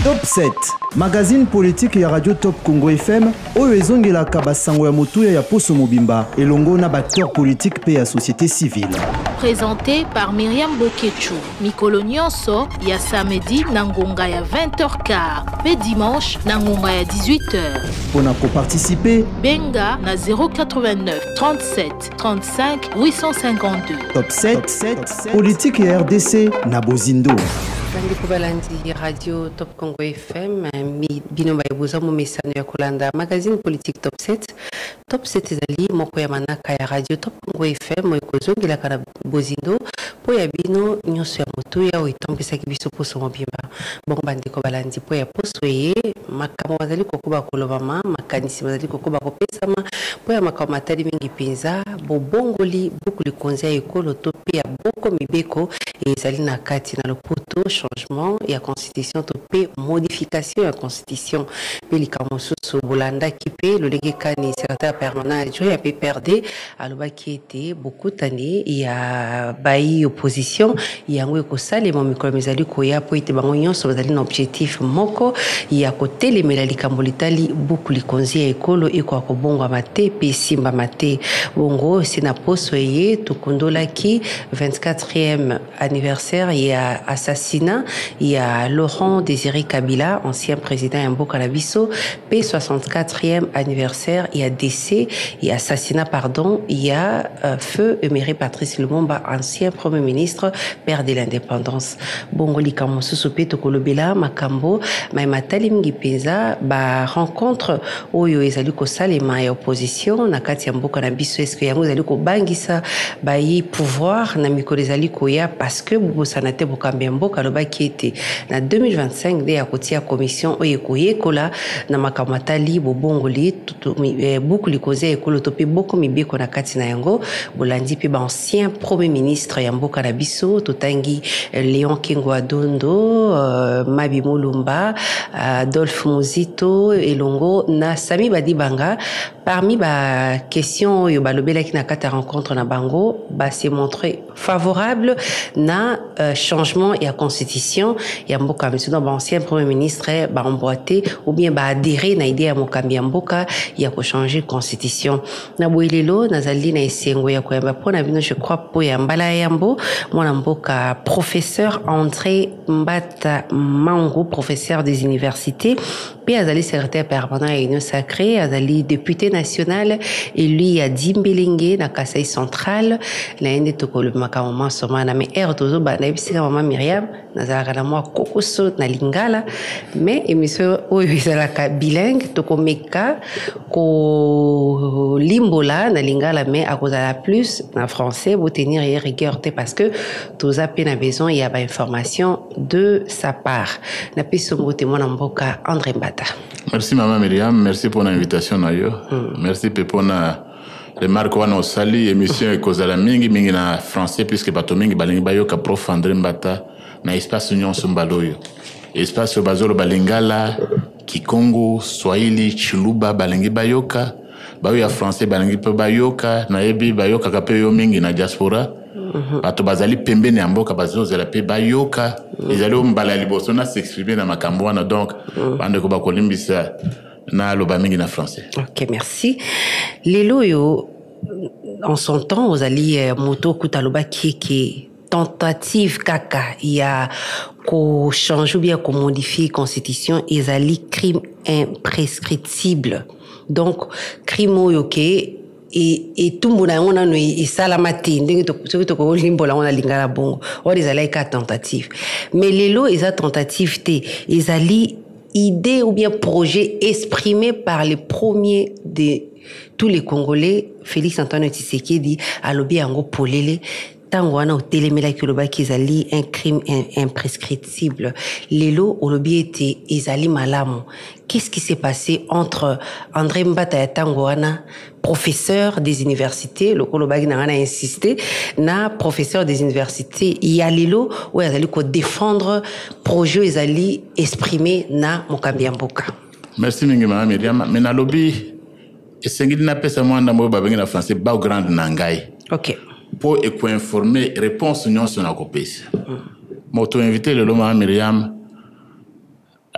Top 7, magazine politique ya Radio Top Congo FM, oyo ezongelaka basango ya motuya ya Poso Mobimba, elongo na acteur politique pe ya société civile. Présenté par Myriam Bokechu. Mikolo nyonso ya samedi na ngonga ya 20h15, pe dimanche na ngonga ya 18h. Pona ko participer, benga na 089 37 35 852. Top 7, politique ya RDC na Bozindo. Kandi kubalandi Radio Top Congo FM binomba ebuza mu mesano ya kolanda magazine politique Top 7. Top 7 ezali moko ya manaka ya Radio Top Congo FM ekozongela kana Bozindo po ya bino nyonso ya motuya oitombisaki biso Poso Mobimba. Bongo bandeko balandi po ya poso ye makambo bazali kokuba kolobama makanisi bazali kokuba kopesama po ya makambo matali mingi penza bobongoli buku likonzi ya ekolo to pe ya boko mibeko ezali na kati na lopoto changement ya constitution to pe modification ya constitution pe likambo susu bolanda kipe lolenge kani secrétaire permanent jo ya PPRD alobaki ete bokutani ya bayi opposition yango ekosalema mikolo mizali koya po ete bango nyonso bazali na objectif moko ya kotelemela likambo litali buku likonzi ya ekolo eko kobongwa mate pe simba mate bongo sina poso ye tukundolaki 24e anniversaire ya assassinat ya Laurent Désiré Kabila, ancien président ya mboka na biso, pe 64e anniversaire ya décès ya assassinat pardon ya feu Emery Patrice Lumumba, ancien premier ministre, père de l'indépendance. Bongo likambo susu pe tokolobela makambo matali mingi penza ba rencontre oyo ezali kosalema ya opposition na kati ya mboka na biso, eske yango ezali kobangisa bayi pouvoir na mikolo ezali koya parce que bobosana te bokambi ya mboka alobaki ete na 2025 nde ya kotia commission oyo ekoyekola na makambo matali bobongoli buku likonzi ya ekolo to pe boko mibeko na kati na yango bolandi pe ancien premier ministre ya mboka na biso totangi Léon Kingwa Dondo, Mabi Mulumba, Adolphe Muzito elongo na Sami Badibanga. Parmi ba question yo balobelaki na kata rencontre na bango ba se montré favorable na changement ya constitution ya mboka biso ba ancien premier ministre ba emboîté ou bien ba adhérer na idée ya mokambi ya mboka ya ko changer constitution na boilelo nazali na esengo ya koyamba pona bino je crois po ya mbala yambo mwana mboka professeur André Mbata Mango, professeur des universités, puis azali secrétaire permanent à l'Union sacrée, azali député national élu à Dimbelingue na Kasai central na ende tokolo makamama soma na me tozo ba na bisika mama Myriam nazala na moi kokoso na lingala mais émission oyo ezalaka bilingue tokomeka ko limbola na lingala mais akozala plus na français pour tenir rigueur parce que toza pe na besoin ya ba information de sa part na peso mbote mwana mboka André Mbata. Merci maman Myriam, merci pour l'invitation nayo. Merci pour na remarque wana osali émission ekozala mingi na français puisque bato mingi balingi bayoka prof André Mbata na espace nyonso mbaloyo. Espace bazolo balingala Kikongo, Swahili, Chiluba balingi bayoka, bayo ya français balingi pe bayoka na yebi bayoka kape yo mingi na diaspora. Bato bazali pembeni ya mboka bazalo zela pe bayoka ezali mbala liboso na s'exprimer na makambo wana donc bande ko bakolimbisa na loba mingi na français. OK, merci. Lelo yo en son temps ozali moto kutaloba qui tentative kaka ya ko changer ou bien ko modifier constitution ezali crime imprescriptible. Donc crime oyoke et tout monde a on a et salamati ndenge to ko limbola on a lingala bongo o les ala ka tentative mais les lots eza tentative te ezali idée ou bien projet exprimé par les premiers de tous les Congolais. Félix Antoine Tshisekedi alobi yango polele tango wana otelemela kiloba kizali un crime imprescriptible lelo olobi ete ezali malamu. Qu'est-ce qui s'est passé entre André Mbata ya tango wana professeur des universités le kolobagi na a insisté na professeur des universités ya lelo ou ezali ko défendre projet ezali exprimer na mokambi ya mboka. Merci mingi mama Myriam mais na lobby esengili na pesa mwanda mo babengi na français background na ngai. OK. Pour informer réponse nyonso na kopesa. Moto invité le mama Myriam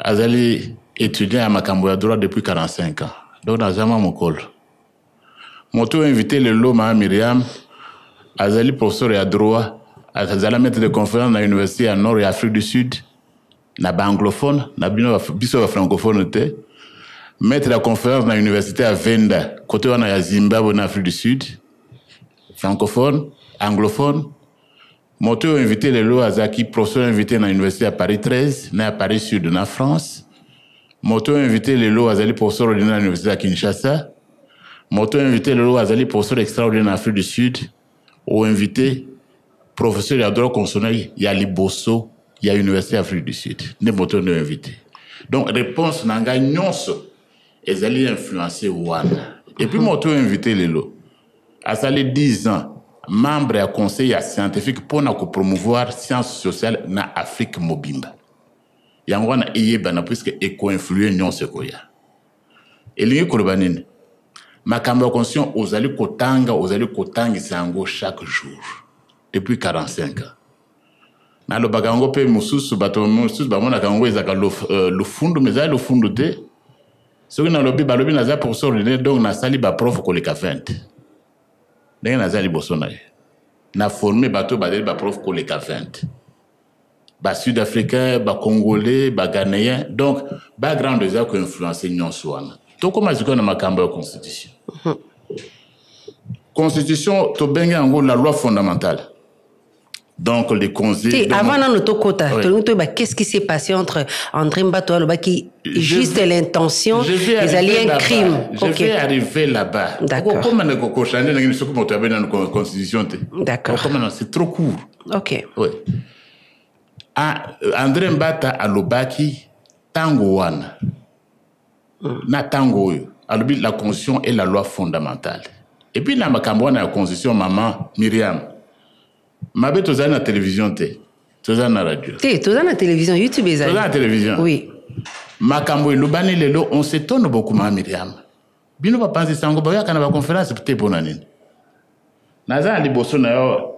azali étudiant à makambo ya droit depuis 45 ans. Donc dans un mokolo. Moto invité le lot ma Myriam azali professeur ya droit, azali maître de conférence na université à Nord et Afrique du Sud, na ba anglophone, na biso ba francophone te. Maître de conférence na université à Venda, côté wana ya Zimbabwe na Afrique du Sud, francophone, anglophone. Moto invité le lot azaki professeur invité na université à Paris 13, na Paris Sud na France. Moto invité le lot azali professeur ordinaire à l'université à Kinshasa. Moto invité le lot azali professeur extraordinaire en Afrique du Sud. Ou invité professeur de droit constitutionnel, il y a Liboso, il y a l'université d'Afrique du Sud. Ne moto ne invité. Donc réponse nanga nyonso ezali influencer wana. Et puis moto invité le lot. Azali 10 ans membre du conseil scientifique pour na promouvoir sciences sociales na Afrique mobimba. Yango na eyebana puisque éco-influer nyonso koya. Elingi kolobanini. Makambo conscient ozali kotanga sango chaque jour depuis 45 ans. Na lo bakango pe mususu bato mususu ba mona kango ezaka lo fundu meza lo fundu te. Soki na lobi balobi na za professeur ordinaire donc na sali ba prof ko le 20. Ndenge na zali bosona ye. Na formé bato badeli ba prof ko le 20. Ba sud-africain, ba congolais, ba ghanéen. Donc background déjà ko influencer nyonso wana. To koma ziko na makambo ya constitution. Constitution to benga ngo la loi fondamentale. Donc les conseils avant notre quota, qu'est-ce qui s'est passé entre André Mbato Aloba qui juste l'intention les alliés un crime. Je vais arriver là-bas. D'accord. Comment ne ko changer na ce que mo tabe dans la constitution te. D'accord. Comment c'est trop court. OK. Oui. André Mbata Alobaki tango wana. Na tango yo. Alors, la constitution est la loi fondamentale. Et puis, dans la constitution, maman, Myriam, ma bête aux la télévision, aux la radio. Aux la télévision, YouTube et aux la télévision. Oui. Ma cambo et l'ubani lelo, on s'étonne beaucoup, ma Myriam. Bino va penser ça, on va faire une conférence pour te bonanine. Naza ali bosso na yo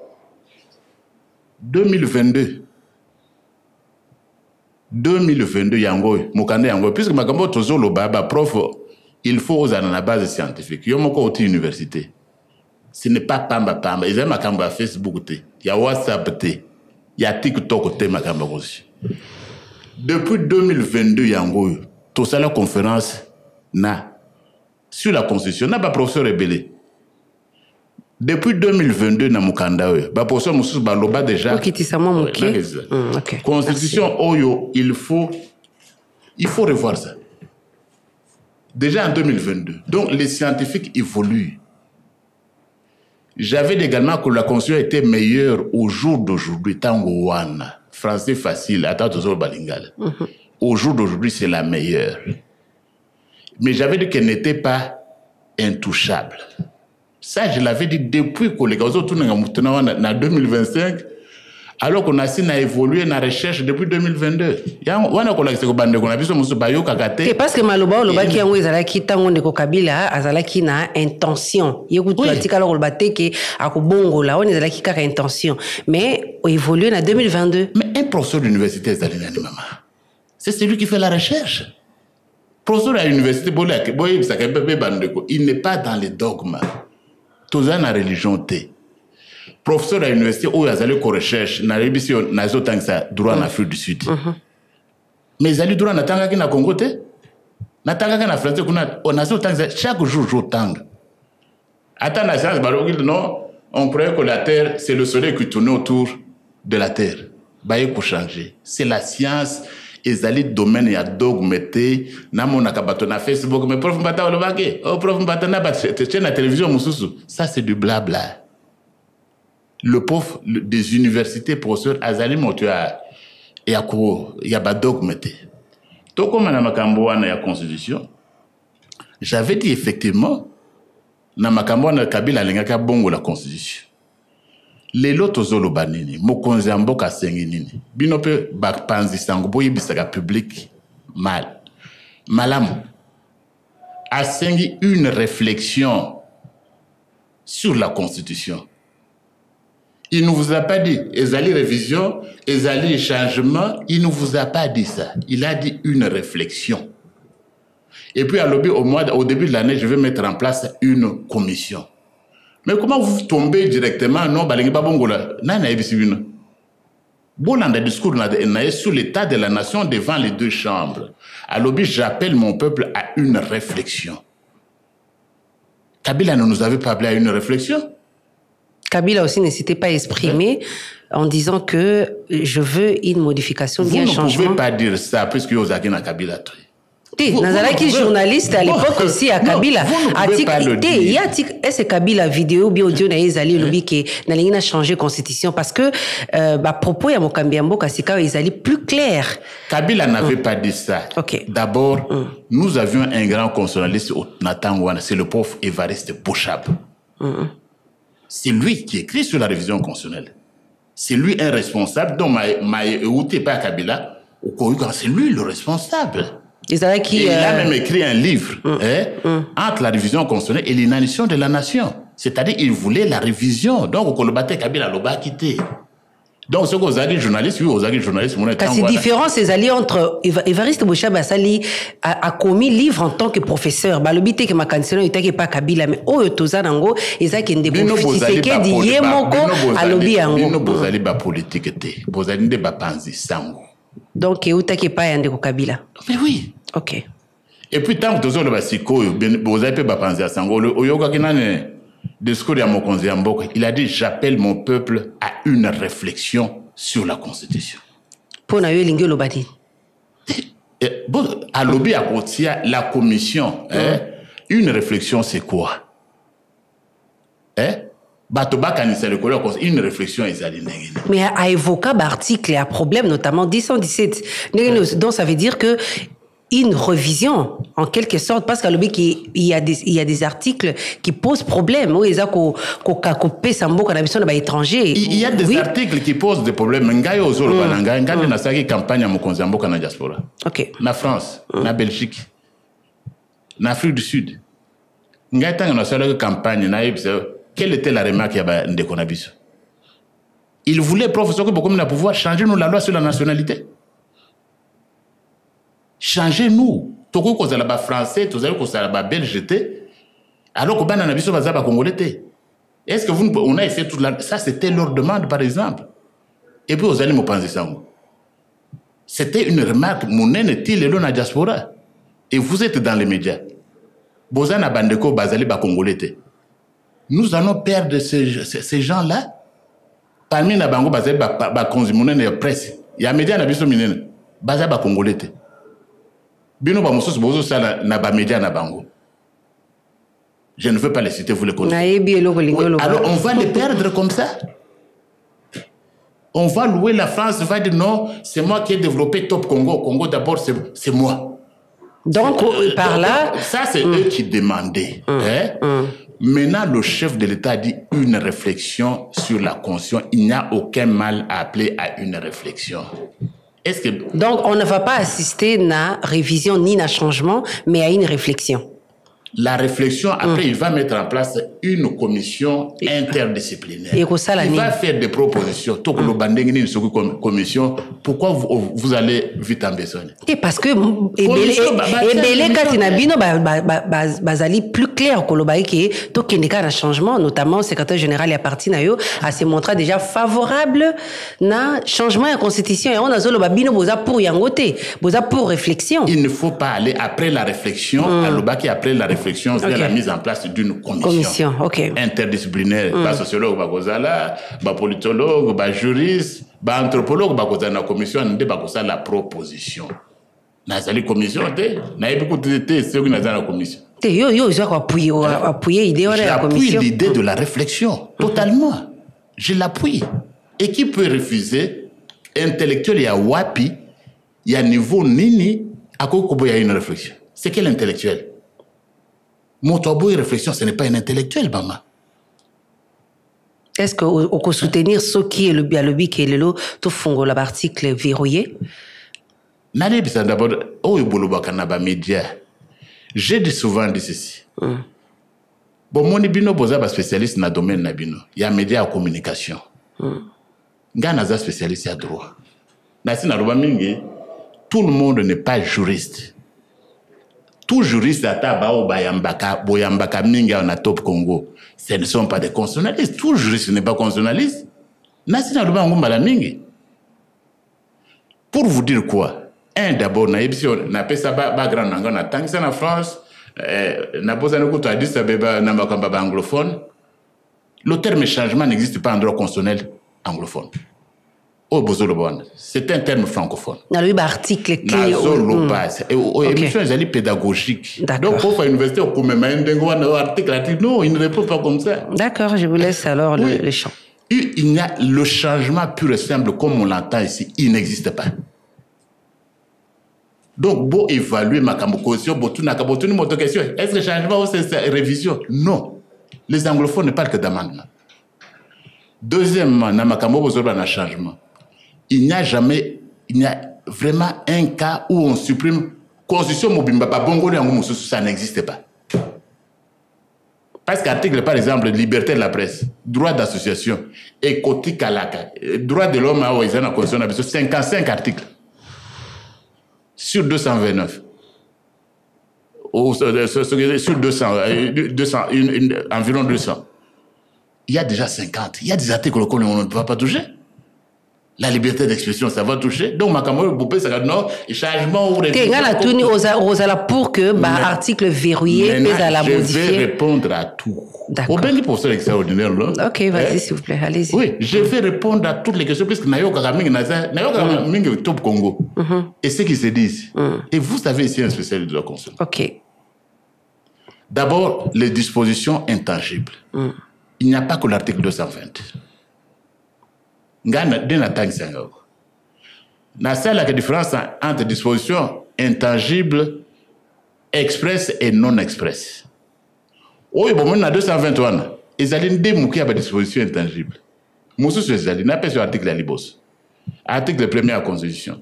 2022. 2022 yango, mokande yango, puisque ma cambo tozo lo baba prof. Il faut aux dans la base scientifique. Yo moko oti université. Ce n'est pas pamba. Ils aiment makamba Facebook te. Il y a WhatsApp te. Il y a TikTok te makamba aussi. Depuis 2022 yango, tout ça la conférence na sur la constitution na ba professeur rebellé. Depuis 2022 na mukanda yo, ba professeur mususu ba loba déjà. OK, ça moi moké. OK. Constitution oyo, il faut revoir ça. Déjà en 2022. Donc, les scientifiques évoluent. J'avais également que la constitution était meilleure au jour d'aujourd'hui. Tango wana. Français facile. Attends, toujours balingale. Au jour d'aujourd'hui, c'est la meilleure. Mais j'avais dit qu'elle n'était pas intouchable. Ça, je l'avais dit depuis que les gars tournent en 2025. Alors qu'on a évolué dans la recherche depuis 2022. Parce que Maloba, Lobaki, Azalaki, Tango, Neko Kabila, Azalaki na intention. Yégout, Latika, Lobate, qui a Bongo, là, on est Azalaki, car intention. Mais, on évolue en 2022. Mais un professeur d'université, c'est celui qui fait la recherche. Professeur à l'université, il n'est pas dans les dogmes. Tout ça, la religion, professeur à l'université où ils allaient recherche na révision na zotang ça droit en Afrique du Sud. Mais ils allaient droit na tanga ki na Congo te. Na tanga ki na France kuna on a zotang chaque jour tanga. Attends la science balogi non, on croyait que la terre c'est le soleil qui tourne autour de la terre. Baye pour changer. C'est la science ezali domaine ya dogmeté na mona kabato na Facebook mais prof mbata olobake. Oh prof mbata na ba chaîne na télévision mususu. Ça c'est du blabla. Le prof des universités, professeur Azali Motua, et à quoi il y a pas dogme. Donc, comme on a Makamboana et la Constitution, j'avais dit effectivement, na Makamboana Kabila Lengaka Bongo la Constitution. Les lotos zolobanini, mokonzi amboka senginini, binope bakpanzi sangubo yibisaka public mal. Malam a sengi une réflexion sur la Constitution. Il ne vous a pas dit, Ezali révision, Ezali changement, il ne vous a pas dit ça. Il a dit une réflexion. Et puis à l'objet, au début de l'année, je vais mettre en place une commission. Mais comment vous tombez directement, non, balingi babongola, nana ebisibino. Bon, dans le discours, sur l'état de la nation devant les deux chambres. À l'objet, j'appelle mon peuple à une réflexion. Kabila ne nous avait pas appelé à une réflexion. Kabila aussi ne s'était pas exprimé en disant que je veux une modification, vous un changement. Vous ne pouvez pas dire ça puisque vous avez un Kabila. Nazalaki journaliste à l'époque aussi à Kabila. Il y a est-ce Kabila vidéo bien audio na ezali lobi que na lingina changer constitution parce que propos ya Mokambi Mboka sika ezali plus clair. Kabila n'avait pas dit ça. Okay. D'abord, nous avions un grand constitutionnaliste au Natangwana, c'est le pauvre Évariste Bochab. C'est lui qui écrit sur la révision constitutionnelle. C'est lui un responsable dont Maïouté pas Kabila, c'est lui le responsable. Il a même écrit un livre entre la révision constitutionnelle et l'inanition de la nation. C'est-à-dire qu'il voulait la révision. Donc, au Kolobate Kabila l'a quitté. Donc, ce que vous avez dit journaliste, oui, vous avez dit journaliste. C'est différent, ces alliés entre Évariste Bochab a commis livre en tant que professeur. Le but est que ma candidature n'était pas Kabila, mais Oyotoza Nango, et ça qui est un dit Yemoko à lobby Ango. Vous avez dit politique, vous avez dit Panzi Sango. Donc, vous n'avez pas Yandeko Kabila. Mais oui. Ok. Et puis, tant que vous avez dit vous avez pas Panzi Sango, Oyoga Kinane. Discours de Mokonzi Mboka, il a dit j'appelle mon peuple à une réflexion sur la Constitution. Pour na yolingo lobadi. À lobby à Kotia, la commission, une réflexion c'est quoi? Une réflexion mais à évoquer l'article et un problème notamment 1017 donc ça veut dire que une révision, en quelque sorte, parce qu'il y a des articles qui posent problème. Il y a des articles qui posent des problèmes. Ok. Na France, na Belgique, na Afrique du Sud. Quelle était la remarque de Konabiso? Il voulait, professeur, que pouvoir changer la loi sur la nationalité. Changez-nous. Toko ko zalaba français, to zalaba ko zalaba belge, alors que bana na biso bazaba congolais. Est-ce que on a essayé toute ça c'était leur demande par exemple. Et puis vous allez me penser ça. C'était une remarque monene til le na diaspora. Et vous êtes dans les médias. Bozana bandeko bazali ba congolais. Nous allons perdre ces gens-là. Parmi na bango bazali ba konzimonene presse. Ya média na biso minene. Bazali ba congolais. Bino ba mosusu bozo sala na ba média na bango. Je ne veux pas les citer, vous les connaissez. Alors on va les perdre comme ça. On va louer la France, va dire non, c'est moi qui ai développé Top Congo. Congo d'abord, c'est moi. Donc par là, ça c'est eux qui demandaient. Maintenant le chef de l'État dit une réflexion sur la Constitution. Il n'y a aucun mal à appeler à une réflexion. Donc, on ne va pas assister à la révision ni à un changement, mais à une réflexion. La réflexion, après, il va mettre en place une commission interdisciplinaire. Il va faire des propositions. Commission, pourquoi vous allez vite en besoin? Parce que bazali plus clair que le changement, notamment le secrétaire général et parti a se montré déjà favorable na changement de la constitution et on a zolo babino boza pour yangote, boza pour réflexion. Il ne faut pas aller après la réflexion, après la réflexion vers la mise en place d'une commission interdisciplinaire, sociologue, politologue, juriste, anthropologue, la commission la proposition. Nazali commission commission. J'appuie l'idée de la réflexion totalement. Je l'appuie. Et qui peut refuser intellectuel y a wapi, il y a niveau nini, à quoi il y a une réflexion. C'est quel intellectuel? Motoabo et réflexion, ce n'est pas un intellectuel, maman. Est-ce qu'on peut soutenir ce qui est le lobby qui est le lot, tout fond l'article verrouillé? D'abord, j'ai dit souvent dit ceci. Bon, mon bino boza ba spécialiste dans le domaine nabino. Il y a médias à communication. Nga naza spécialiste à droit. Nasi na roba mingi, tout le monde n'est pas juriste. Tout juriste ata bao boyambaka mingi na Top Congo, ce ne sont pas des constitutionnalistes. Tout juriste n'est pas constitutionnaliste. Nasi na roba ngumbala mingi. Pour vous dire quoi? D'abord, na appelle ça background na tant que en France, na posa no kuto Addis Abeba na makamba anglophone. Le terme changement n'existe pas en droit constitutionnel anglophone. C'est un terme francophone. Dans le article clé. Émission est pédagogique. Donc, pour faire l'université, on peut même un article. Non, il ne répond pas comme ça. D'accord, je vous laisse alors le champ. Il y a le changement pur et simple, comme on l'entend ici, il n'existe pas. Donc, pour évaluer ma question, est-ce que le changement ou c'est révision? Non. Les anglophones ne parlent que d'amendement. Deuxièmement, dans ma changement, il n'y a vraiment un cas où on supprime constitution mobimba bongo ça n'existe pas. Parce qu'article par exemple liberté de la presse, droit d'association, écoute kalaka, droit de l'homme à la constitution 55 articles sur 229. Sur 200, environ 200. Il y a déjà 50. Il y a des articles qu'on ne va pas toucher. La liberté d'expression, ça va toucher. Donc, Makamoro, Boupé, ça va non, changement ou révision. Pour que l'article verrouillé pèse à la modifier. Je vais répondre à tout. D'accord. Au bien pour ça extraordinaire, là. Ok, vas-y, s'il vous plaît, allez-y. Oui, je vais répondre à toutes les questions, puisque Nayo Kakaming, Nayo Top Congo. Et ce qu'ils se disent. Et vous savez ici un spécialiste de la constitution. Ok. D'abord, les dispositions intangibles. Il n'y a pas que l'article 220. C'est la différence entre dispositions intangibles, express et non express. Oui, bon, on a 221. Ils allaient démouquer à des dispositions intangibles. Moussou sur les n'a pas sur l'article de la Libos. Article 1er de la Constitution.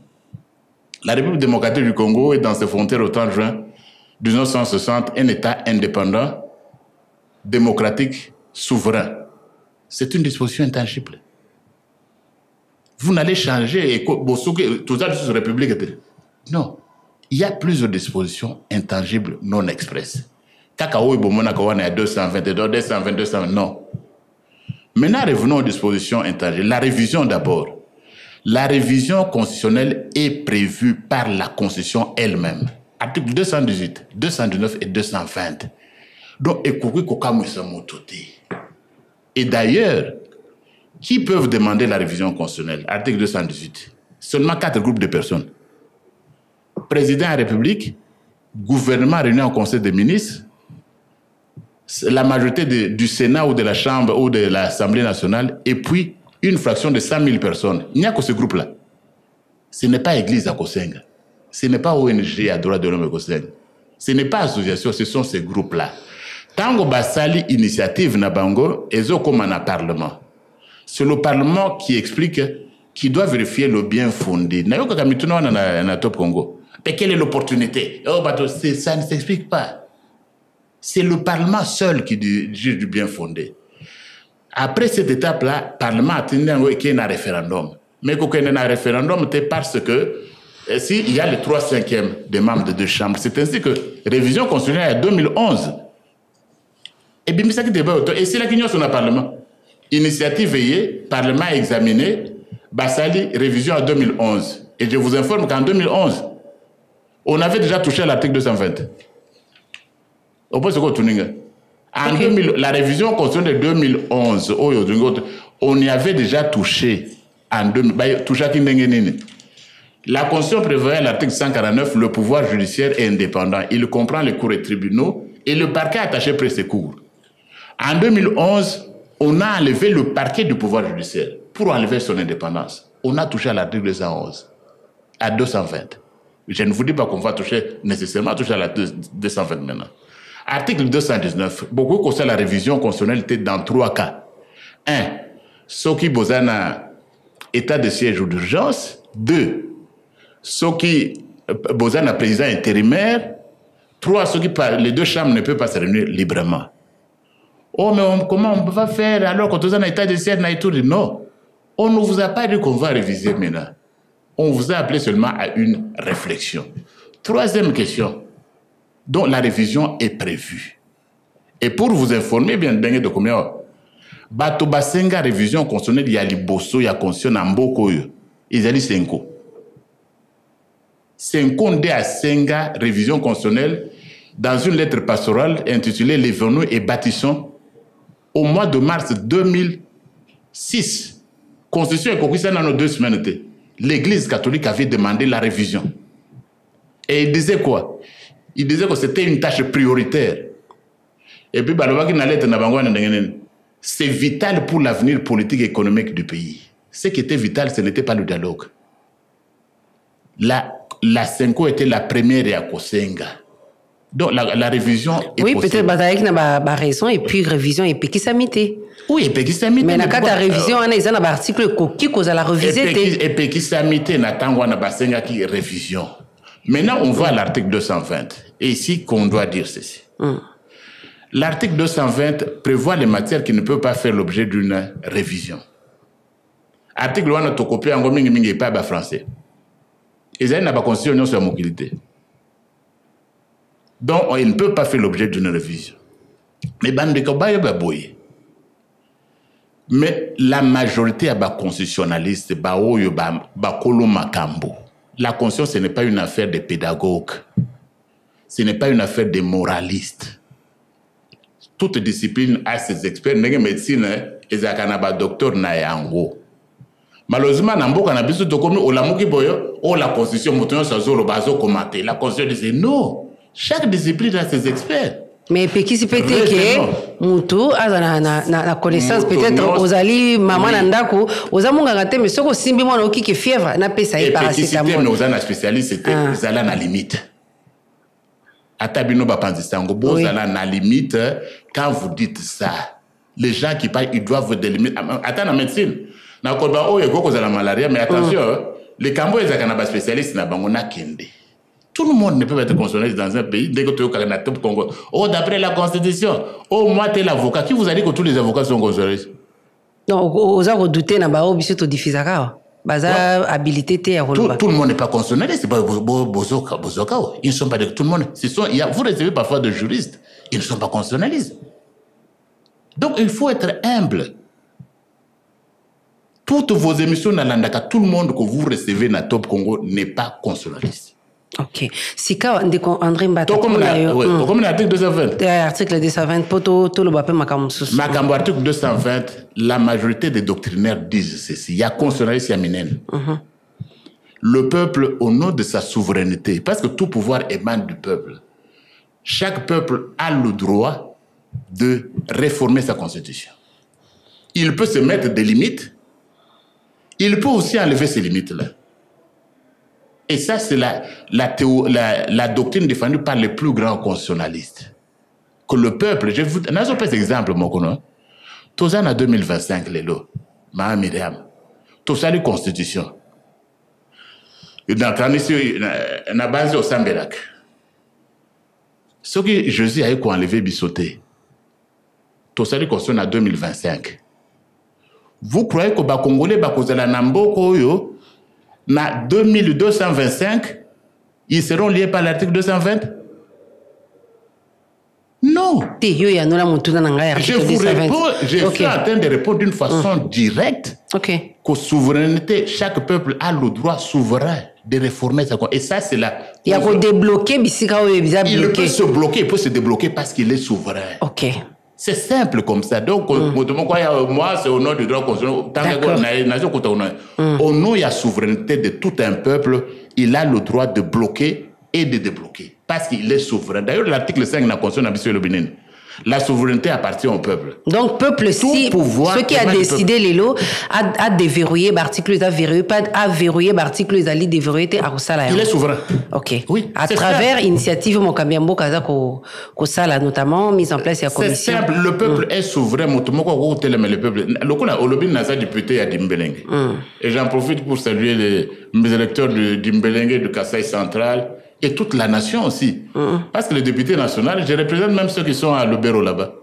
La République démocratique du Congo est dans ses frontières au 30 juin 1960 un État indépendant, démocratique, souverain. C'est une disposition intangible. Vous n'allez changer et tout ça sur la République. Non. Il y a plusieurs dispositions intangibles non expresses. Kakao Ibomona est à 222, 220, 220. Non. Maintenant, revenons aux dispositions intangibles. La révision d'abord. La révision constitutionnelle est prévue par la Constitution elle-même. Article 218, 219 et 220. Donc, et d'ailleurs, qui peuvent demander la révision constitutionnelle? Article 218. Seulement 4 groupes de personnes. Président de la République, gouvernement réuni en Conseil des ministres, la majorité du Sénat ou de la Chambre ou de l'Assemblée nationale, et puis une fraction de 100 000 personnes. Il n'y a que ce groupe-là. Ce n'est pas Église à Kosenga. Ce n'est pas ONG à droit de l'homme à Kosenga. Ce n'est pas association, ce sont ces groupes-là. Tango Basali initiative Nabango, ezo comme un parlement. C'est le Parlement qui explique qu'il doit vérifier le bien fondé. Na Top Congo. Mais quelle est l'opportunité? Ça ne s'explique pas. C'est le Parlement seul qui juge du bien fondé. Après cette étape-là, le Parlement a tenu un référendum. Mais quand il y a un référendum, c'est parce que s'il y a le 3/5 des membres de deux chambres, c'est ainsi que révision constitutionnelle en 2011. Et bien, c'est ça qui débat. Et c'est là qu'il y a son Parlement. Initiative veillée, Parlement examiné, Bassali, révision en 2011. Et je vous informe qu'en 2011, on avait déjà touché à l'article 220. On peut se retrouver. En 2000, la révision constitutionnelle de 2011, on y avait déjà touché. En 2000, la Constitution prévoyait à l'article 149, le pouvoir judiciaire est indépendant. Il comprend les cours et tribunaux et le parquet attaché près ses cours. En 2011, on a enlevé le parquet du pouvoir judiciaire pour enlever son indépendance. On a touché à l'article 211, à 220. Je ne vous dis pas qu'on va toucher nécessairement à l'article 220 maintenant. Article 219, beaucoup concernent la révision constitutionnelle dans 3 cas. 1. Ceux qui ont un état de siège ou d'urgence. 2. Ceux qui ont un président intérimaire. 3. Ceux qui, les deux chambres ne peuvent pas se réunir librement. Oh, mais comment on va faire alors quand on a un état de siège? Non. On ne vous a pas dit qu'on va réviser maintenant. On vous a appelé seulement à une réflexion. Troisième question, dont la révision est prévue. Et pour vous informer bien de combien bato basenga révision constitutionnelle il y a liboso il y a constitution en mboko yo ils allaient 5 ans. 5 ans de à senga révision constitutionnelle dans une lettre pastorale intitulée Les Venus et Bâtissons au mois de mars 2006. Constitution est conclue dans nos 2 semaines. L'Église catholique avait demandé la révision. Et il disait quoi? Il disait que c'était une tâche prioritaire. Et puis, c'est vital pour l'avenir politique et économique du pays. Ce qui était vital, ce n'était pas le dialogue. La Senko était la première à Kosenga. Donc, la révision est oui, possible. peut-être Bataïk n'a pas raison, et puis révision et puis qui s'amité. Oui, et puis qui s'amité. Mais dans le cas de la révision, on a un article qui cause la revisiter. Et puis qui s'amité, n'attend pas Basenga qui révision. Maintenant, on va à l'article 220. Et ici, qu'on doit dire ceci. L'article 220 prévoit les matières qui ne peuvent pas faire l'objet d'une révision. Article 1 notre copie en gomingi mingi pas bas français. Ils n'ont pas constitution sur la mobilité. Donc, il ne peut pas faire l'objet d'une révision. Mais la majorité est constitutionnaliste, la conscience, ce n'est pas une affaire de pédagogues. Ce n'est pas une affaire de moralistes. Toute discipline a ses experts. La médecine, ils ont docteur Nayango. Malheureusement, la constitution, la constitution disait non. Chaque discipline a ses experts. Mais qui se peut dire que Moutou a la connaissance peut-être aux alliés maman nandako aux amongangate mais ce qu'on simbi moi qui est fièvre n'a pas ça y paracétamol. Mais aux ana spécialistes c'était ils allaient à limite. Atabino bapanzisango bo ils allaient à limite quand vous dites ça. Les gens qui parlent ils doivent délimiter. Attends la médecine. Na ko ba o yego ko za la malaria mais attention les cambo ils akana ba spécialistes na bango na kende. Tout le monde ne peut pas être constitutionnaliste dans un pays. Dès que tu es au Congo, oh, d'après la Constitution, oh, moi, tu es l'avocat. Qui vous a dit que tous les avocats sont constitutionnalistes? Non, aux gens douter n'a pas obligé de diffuser ça. Baza habilité tout le monde n'est pas constitutionnaliste. Ils ne sont pas de tout le monde. Vous recevez parfois des juristes. Ils ne sont pas constitutionnalistes. Donc, il faut être humble. Toutes vos émissions dans l'Andaka, tout le monde que vous recevez dans Top Congo n'est pas constitutionnaliste. Ok. Si quand André Mbata, comme l'article 220. L'article 220, poto tout le bapé makamoussous. Makambo article 220, la majorité des doctrinaires disent ceci. Il y a constitutionnaliste Yaminen. Le peuple, au nom de sa souveraineté, parce que tout pouvoir émane du peuple, chaque peuple a le droit de réformer sa constitution. Il peut se mettre des limites, il peut aussi enlever ces limites-là. Et ça, c'est la doctrine défendue par les plus grands constitutionnalistes. Que le peuple, je vous donne un exemple, mon connaissant. Tout ça en 2025, les lots, Maha Myriam, tout ça, les constitutions. Dans la base au Sambelak. Ce que Jésus a eu qu'on enlevé Bissoté, tout ça, les constitutions en 2025. Vous croyez que les Congolais, les Nambo, na 2225, ils seront liés par l'article 220? Non. Je vous réponds, je suis en train de répondre d'une façon directe. Que souveraineté, chaque peuple a le droit souverain de réformer sa constitution. Et ça, c'est la... Il y a qu'on débloquer, il peut se bloquer, il peut se débloquer parce qu'il est souverain. Ok. C'est simple comme ça. Donc, moi, c'est au nom du droit constitutionnel. Au nom de la souveraineté de tout un peuple, il a le droit de bloquer et de débloquer. Parce qu'il est souverain. D'ailleurs, l'article 5 de la Constitution de Bénin, la souveraineté appartient au peuple. Donc, peuple, si ce qui a décidé les lots a déverrouillé l'article, a verrouillé l'article, il a déverrouillé. Il est souverain. Ok. Oui. À travers l'initiative Mokambiambo Kaza Kosala, notamment mise en place de la commission. C'est simple. Le peuple est souverain. Le peuple. Le lobby n'a pas député à Dimbelenge. Et j'en profite pour saluer mes électeurs de Dimbelenge, de Kasaï Central. Et toute la nation aussi. Parce que les députés nationaux, je représente même ceux qui sont à Lubero là-bas,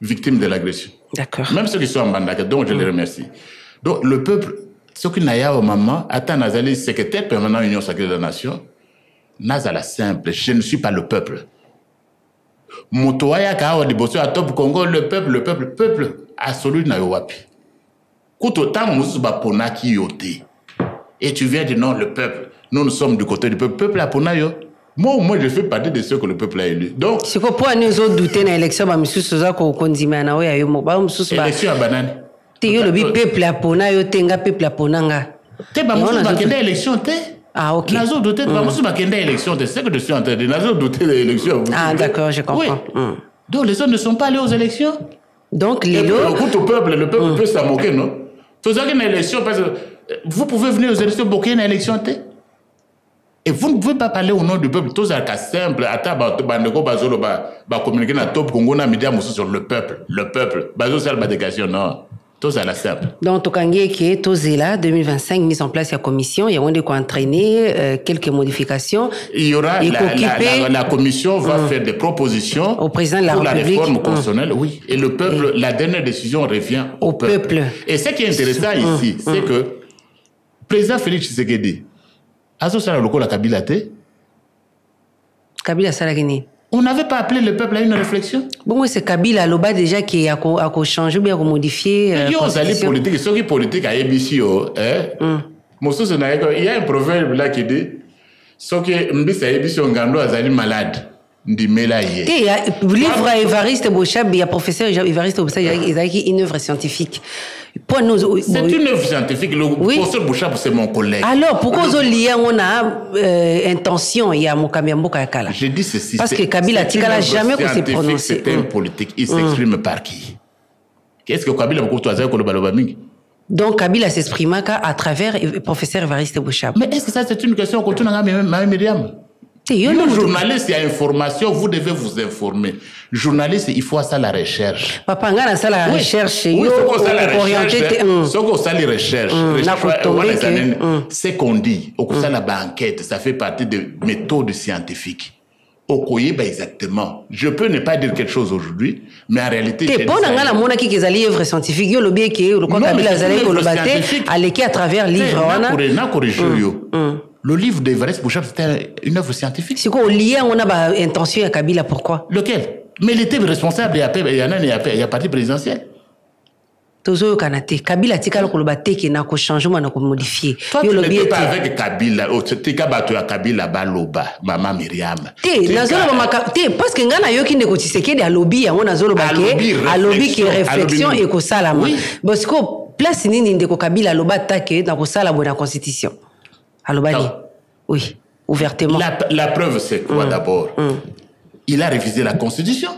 victimes de l'agression. D'accord. Même ceux qui sont en Bandaka, donc je les remercie. Donc le peuple, ce qui n'a pas au moment, attends, Nazali, secrétaire permanent Union sacrée de la nation, Nazala simple, je ne suis pas le peuple. Motoaya Kawa de Bosso à Top Congo, le peuple absolu n'a wapi. Koutotam Moussouba Pona qui yote. Et tu viens de non, le peuple. Nous sommes du côté du peuple. Peuple à Pona yo. Moi, je fais partie de ceux que le peuple a élu. Donc, c'est quoi pour nous autres douter dans l'élection, bah, monsieur Souza, qu'on condimane, ah ouais, élection à banane. T'es yo le peuple à Pona, yo tenga peuple à Ponanga. T'es pas monsieur Bakenda élection, t'es. Ah, ok. Nazo douter, pas monsieur Bakenda élection, t'es. C'est que je suis en train de Nazo douter de l'élection. Ah, d'accord, je comprends. Oui. Donc, les autres ne sont pas allés aux élections. Donc, les autres. Écoute au peuple, le peuple peut s'en moquer, non? Faisons une élection, parce que vous pouvez venir aux élections, bloquer une élection, t'es. Et vous ne pouvez pas parler au nom du peuple. Tout ça, c'est simple. Attends, communiquer dans Top Congo, na média sur le peuple. Le peuple. Bazo, c'est la délégation, non. Tout ça, c'est simple. Donc, Tokangi, qui est Tozela, 2025, mise en place la commission. Il y a de quoi entraîner quelques modifications. Il y aura la commission va faire des propositions au président de la pour République. La réforme constitutionnelle, oui. Et le peuple, la dernière décision revient au peuple. Et ce qui est intéressant ici, c'est que le président Félix Tshisekedi, Kabila Salagini. On n'avait pas appelé le peuple à une réflexion. Bon, c'est Kabila Loba déjà qui a changé, bien modifié. Il y a politique, ceux qui politique à ABC, il y a un proverbe là qui dit ceux qui mbisa ABC ngando azali malade. Livre à Évariste Bochab, il y a professeur Évariste Bochab, il a écrit une œuvre scientifique. C'est une œuvre scientifique. Le professeur Bochab, c'est mon collègue. Alors, pourquoi on a intention, il y a Mokambiamboka Yakala? Je dis ceci. Parce que Kabila Tikala jamais qu'on s'est prononcé. C'est un politique. Il s'exprime par qui? Qu'est-ce que Kabila Mingi? Donc, Kabila s'exprime à travers le professeur Évariste Bochab. Mais est-ce que ça, c'est une question qu'on tourne à Myriam? Le journaliste, il y a information, vous devez vous informer. Journaliste, il faut ça la recherche. Papa, on a ça la recherche. Oui, c'est ça la recherche. C'est ça la recherche. C'est qu'on dit, ça la banquette, ça fait partie des méthodes scientifiques. Okoyeba exactement. Je peux ne pas dire quelque chose aujourd'hui, mais en réalité. T'es pas dans la monnaie qui est allée œuvre scientifique. Yo le bien qui est le quoi Kabila Zalé Kolobate à à travers livre. Le livre d'Evariste Bochab, c'était une œuvre scientifique. C'est quoi, au lien, on a intention à Kabila, pourquoi? Lequel? Mais il était responsable, il y a parti présidentiel. Tozo Kanate, Kabila tika Kolobate qui n'a qu'au changement, n'a qu'au modifié. Toi, tu n'étais pas avec Kabila, tu n'as pas avec Kabila Baloba, Maman Myriam. Parce que ngana yo qui négocie, c'est qu'il y a lobby, on a zolo baké, à lobby qui est réflexion et qu'au salama. Parce que place nini ndeko Kabila loba take dans qu'au salama la constitution. Alobani. Oui, ouvertement. La preuve, c'est quoi d'abord? Il a révisé la Constitution.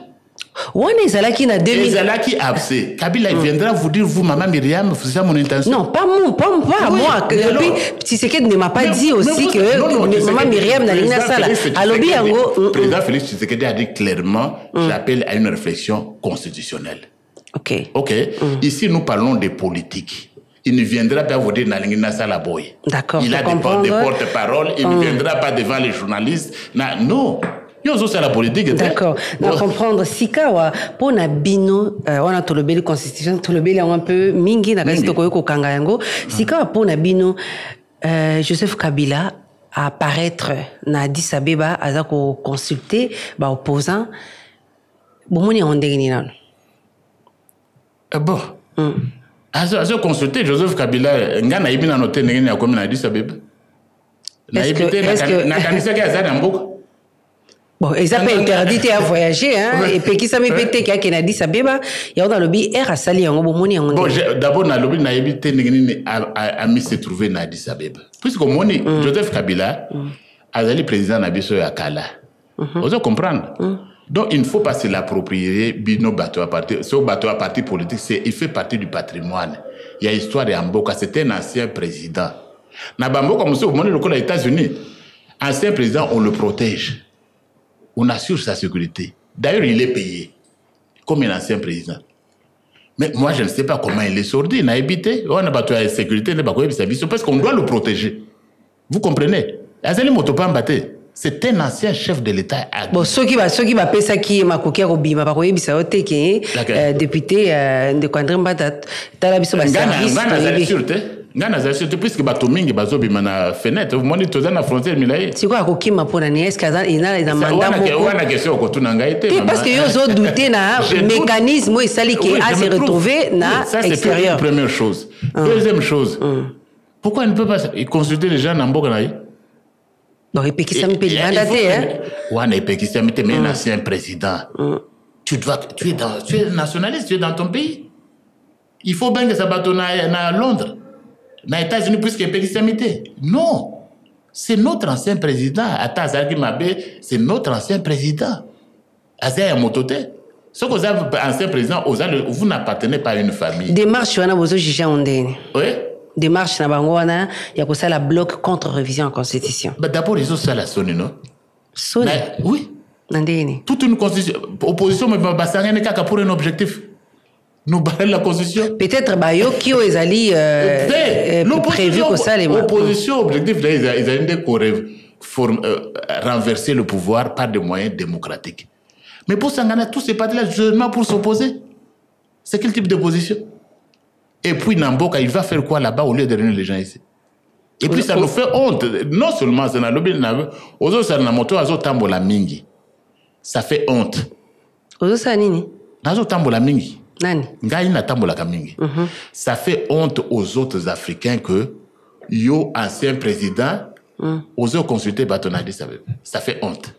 Ouais, Zalaki n'a 2000. Zalaki a absé. Kabila il viendra vous dire, vous, Maman Myriam, c'est ça mon intention. Non, pas moi. Et puis, Tshisekedi ne m'a pas dit aussi que Maman Myriam n'a rien à ça. Alobi Ango. Le président Félix Tshisekedi a dit clairement, j'appelle à une réflexion constitutionnelle. Ok. Ici, nous parlons de politique. Il ne viendra pas vous dire Nalingina Salaboy. D'accord. Il a des porte-paroles. Il ne viendra pas devant les journalistes. Non. Il y a aussi la politique. D'accord. On comprendre. Sikawa, pour na bino, on a tout le bel constitution, tout le bel un peu mingi na kasi toko yoko kangayango. Sikawa pour na bino, Joseph Kabila à apparaître na Addis Abeba, à consulter, opposant. Bon, on est en dernier. Bon. À consulter Joseph Kabila, ngana ibi na noté ngene ya komi na Addis Abeba. Na ibité na kanisa ka za mboka. Bon, ils ont pas interdit à voyager hein et puis qui ça me pété qui na Addis Abeba, il y a dans le lobby air à sali en bomoni en. Bon, d'abord na lobby na ibité ngene a mis se trouver na Addis Abeba. Puisque moni Joseph Kabila azali président na biso ya kala. Vous comprendre? Donc, il ne faut pas se l'approprier, nos bateaux à partir. Ce bateau à partir politique, il fait partie du patrimoine. Il y a l'histoire de Amboka, c'était un ancien président. Nabamboka, monsieur, au monde des États-Unis, ancien président, on le protège. On assure sa sécurité. D'ailleurs, il est payé comme un ancien président. Mais moi, je ne sais pas comment il est sorti. Il a habité. On a battu la sécurité, parce qu'on doit le protéger. Vous comprenez? Azali Motopamba. C'est un ancien chef de l'État. Bon, ceux qui va payer ça qui est ma coquille au bima, par contre, ça été qui député de Quandrimba, t'as la biso service. Ngana za sûreté puisque bato mingi bazobima na fenêtre vous moni toza na frontière milaye. C'est quoi kokima pona ni est-ce que ina na mandat moko. Wana question ko tuna ngaite. Parce que yo zo douter na mécanisme et sali qui a se retrouver na extérieur. C'est la première chose. Deuxième chose. Pourquoi il ne peut pas consulter les gens en Mboka na yi? Non, et Pékissa me paye mandaté hein. Wana Pékissa me mais un ancien président. Tu es nationaliste, tu es dans ton pays. Il faut bien que ça bateau na Londres. Dans les États-Unis, puisque Pékissa non, c'est notre ancien président. Atazaki Mabe, c'est notre ancien président. Azaya Motote. Ce que vous avez ancien président, vous n'appartenez pas à une famille. Démarche, on a besoin de juger ondene. Oui. Démarche, il y a ça la bloc contre révision en constitution. D'abord, ils ont ça la sonne, non? Sonne? Oui. Nandene. Toute une constitution, opposition, mais Bassangane Kaka pour un objectif. Nous barrons la constitution. Peut-être Bayo qui ont prévu que ça les l'opposition objectif ils ont renverser le pouvoir par des moyens démocratiques. Mais pour Sangana, tous ces partis-là, seulement pour s'opposer. C'est quel type d'opposition? Et puis Namboka, il va faire quoi là-bas au lieu de réunir les gens ici? Et puis ça nous fait honte. Non seulement c'est dans lobby, ça fait honte. Nani? Ça fait honte aux autres Africains que yo ancien président aux autres consultés Batonadi ça fait honte.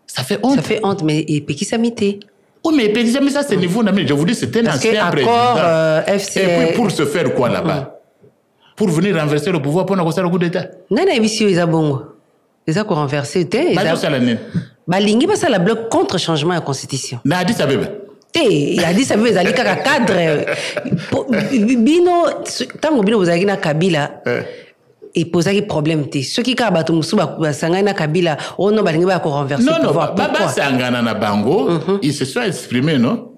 Ça fait honte. Ça fait honte, mais et Pékissa Mité. Oui, mais Pékissa Mité, ça c'est niveau, je vous dis, c'était un ancien président. FC... Et puis pour se faire quoi là-bas? Pour venir renverser le pouvoir pour nous faire le coup d'État. Nana émission ils a bon. Ils a quoi renverser Balingi pas ça la bloc contre changement de la constitution. Na dit ça bébé. Il a dit ça veut dire qu'à cadre bino tango bino vous avez na Kabila et poser des problèmes ceux qui ka bato musuba sangana na Kabila on no balingi ba ko renverser le pouvoir. Non baba sangana na bango ils se sont exprimés non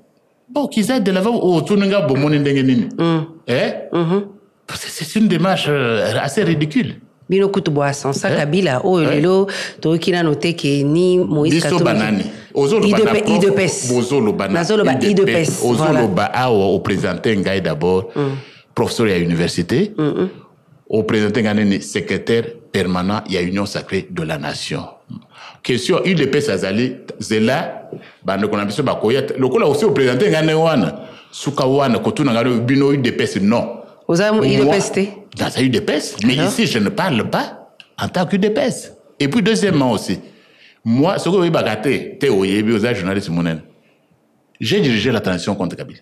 bon qu'ils aient de l'avant au tununga bomoni ndenge nini c'est une démarche assez ridicule. Bino kutu boisson ça Kabila o lelo to kina noté que ni Moïse Katumbi IDPS au présenté ngai d'abord professeur à l'université au présenté ngai secrétaire permanent il y a Union sacrée de la nation question IDPS azali zela bande kona biso bakoya lokola aussi au présenté ngai wana suka wana kotuna ngai bino IDPS non IDPS dans la UDPS, mais ici, je ne parle pas en tant qu'UDPS. Et puis, deuxièmement aussi, moi, ce que vous avez journaliste Mounen, j'ai dirigé la transition contre Kabila.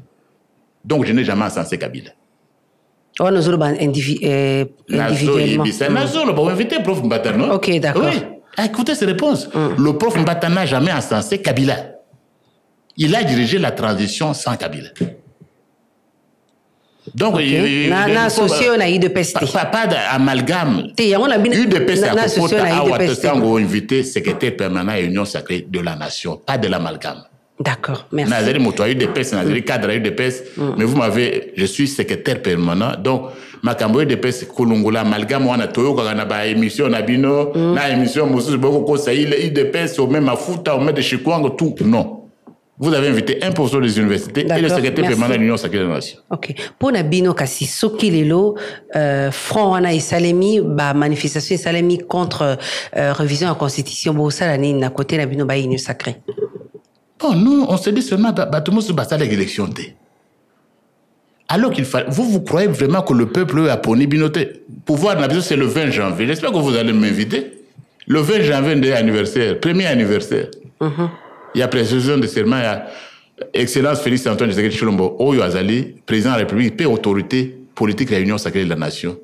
Donc, je n'ai jamais encensé Kabila. Oh, nous avons individuellement. Nous avons invité le prof Mbata, non? Ok, d'accord. Oui. Écoutez ces réponses. Le prof Mbata n'a jamais encensé Kabila. Il a dirigé la transition sans Kabila. Donc, okay. Associé on a IDPS. Pas d'amalgame. UDPS a invité secrétaire permanent à l'Union sacrée de la nation, pas de l'amalgame. D'accord, merci. Nazari Motoa UDPS, Nazari cadre UDPS, mais vous m'avez, je suis secrétaire permanent, donc ma cambo UDPS Kulungula amalgame on a toyo kana ba émission na bino, na émission mususu boko ko sa UDPS au même afuta au même de Chikwango tout non. Vous avez invité un professeur des universités et le secrétaire permanent de l'Union sacrée de la nation. Ok. Pour Nabino Kassi, Soki Lelo, Front Wana et Salemi, manifestation et Salemi contre révision en constitution, bon, ça l'année, n'a côté Nabino Ba Union sacrée. Bon, nous, on se dit seulement, tout le monde se bat à l'élection. Alors qu'il fallait, vous croyez vraiment que le peuple a poni binoté? Pouvoir Nabino, c'est le 20 janvier. J'espère que vous allez m'inviter. Le 20 janvier, anniversaire, premier anniversaire. Il y a précision de serment, il y a Excellence Félix Antoine Tshisekedi Tshilombo, Oyo Azali, président de la République, paix autorité politique de l'Union sacrée de la nation.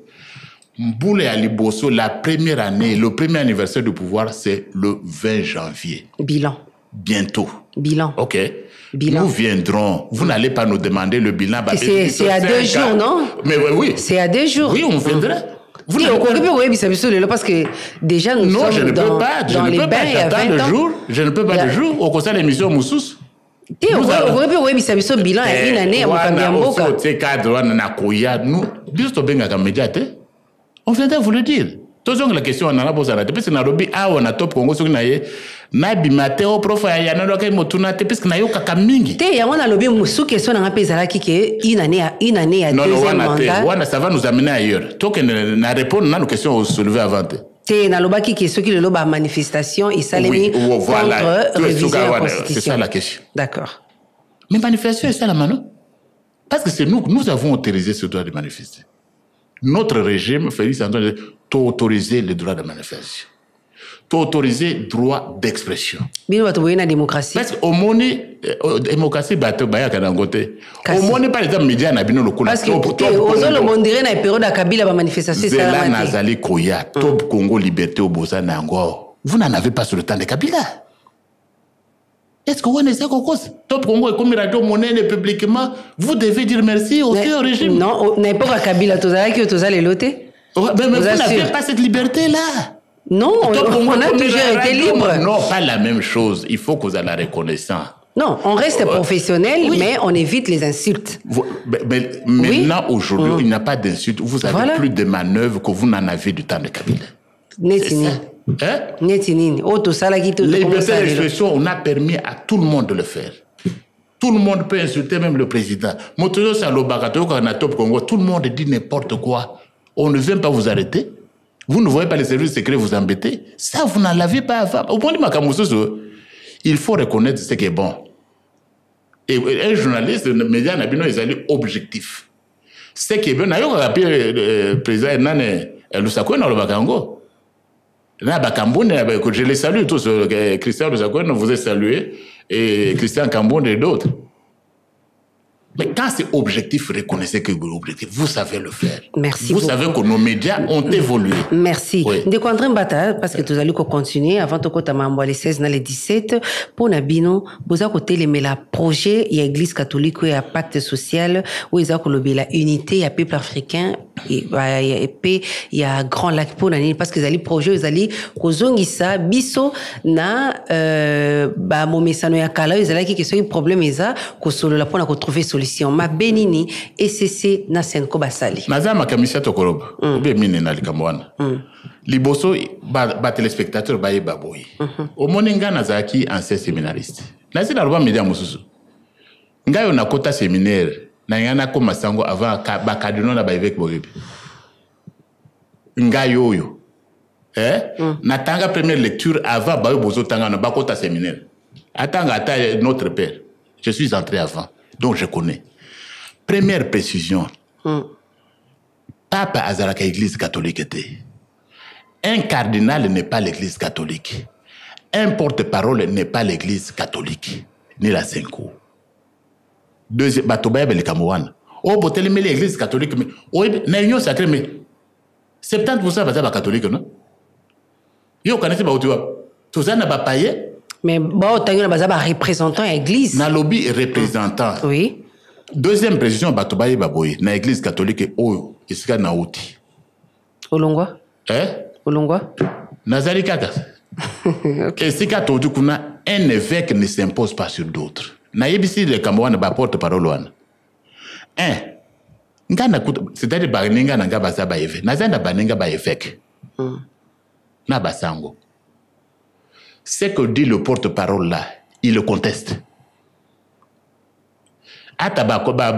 Mboule Ali Bosso, la première année, le premier anniversaire du pouvoir, c'est le 20 janvier. Bilan. Bientôt. Bilan. Ok. Bilan. Nous viendrons. Vous n'allez pas nous demander le bilan. C'est à 2 jours, non? Mais oui. C'est à 2 jours. Oui, on viendra. Vous parce que déjà nous non, sommes dans les bains il y a 20 ans. Je ne peux pas de jour au conseil de l'émission Moussous. Bilan il y a une année on viendra vous le dire. Toujours la question on a posé la parce que na lobby on a top Congo soki na ye na bimate au prof ya na loka motuna te parce que na yo kaka mingi. Te ya wana lobby musu question na pezala ki ke une année à deuxième mandat. Non, ça va nous amener ailleurs. Toi que na répondre na nos questions soulevées avant. Te na loba ki question qui le loba manifestation et salemi contre révision de la constitution. C'est ça la question. D'accord. Mais manifestation c'est ça la mano. Parce que c'est nous avons autorisé ce droit de manifester. Notre régime, Félix Antoine, autoriser le droit de manifestation. Autoriser le droit d'expression. Bino bato boyena démocratie. Parce qu'au moni démocratie bato baya kana ngote. Au moni par exemple média na bino lokuna. Parce que ozo le mondire na période à Kabila ba manifestation ça la nazali koya top Congo liberté au boza nango. Vous n'en avez pas sur le temps de Kabila. Est-ce que vous ne savez pas Top Congo est comme radio monnaie publiquement, vous devez dire merci au régime. Non, on n'est pas à Kabila, tous les lotés. Mais vous n'avez pas cette liberté-là. Non, on a toujours été libre. Non, pas la même chose. Il faut que vous ayez la reconnaissance. Non, on reste professionnel, mais on évite les insultes. Maintenant, aujourd'hui, il n'y a pas d'insultes. Vous avez plus de manœuvres que vous n'en avez du temps de Kabila. Netini. Netini. Les libertés d'expression, on a permis à tout le monde de le faire. Tout le monde peut insulter, même le président. Tout le monde dit n'importe quoi. On ne vient pas vous arrêter. Vous ne voyez pas les services secrets vous embêter. Ça, vous n'en l'avez pas avant. Au point de Makamousou, il faut reconnaître ce qui est bon. Et un journaliste, le média, ils sont objectifs. Ce qui est bien, le président Hernan Lusako dans le Bakango. Je les salue tous. Christian Lusako vous a salué. Et Christian Kambonde et d'autres. Mais quand c'est objectif, reconnaissez que c'est objectif. Vous savez le faire. Merci vous beaucoup. Savez que nos médias ont évolué. Merci. Oui. De quoi parce que tu allez continuer avant de les 16 dans les 17 pour Nabino, vous avez côté mais la projet il y a l'église catholique il y a pacte social où ils ont la unité il y a peuple africain et il y a grand lac pour l'année parce que les projets ils allaient kozongisa biso na ba momesano ya kala ils allaient qui sont un problème ça ko solo la pour na trouver solution ma benini ECC na senko basali nazama kamisa tokoroba obe mine na likamwana liboso ba téléspectateur ba yeba boyi o moninga nazaki ancien séminariste na sina roba media mususu ngayo na kota séminaire na yana ko masango avant ba kadino na ba évêque boyebi ngayo yo na tanga première lecture avant ba bozo tanga na ba kota séminaire atanga ata notre père je suis entré avant donc je connais. Première précision. Papa Azaraka Église catholique était. Un cardinal n'est pas l'Église catholique. Un porte-parole n'est pas l'Église catholique. Ni la Senko. Deuxième, Batobaye Belkamouane. Oh, botel mais l'Église catholique, mais, oh, n'ayons sacré, mais, 70% va catholique, non? Yo, connaissez pas où tu vas. Tout ça n'a pas payé. Mais bon, tu as un représentant à l'église. Na lobby représentant. Oui. Deuxième précision, Batobaye Baboye, na église catholique, oh, iska na outi. Olongwa? Olongwa? Nazari Kaka. Et si Katodu kuna, un évêque ne s'impose pas sur d'autres. Na yebisi le Kamouane ba porte-parole wana. C'est-à-dire baninga nanga basa ba évêque. Nazanda baninga ba évêque. Na basango. Ce que dit le porte-parole là, il le conteste. À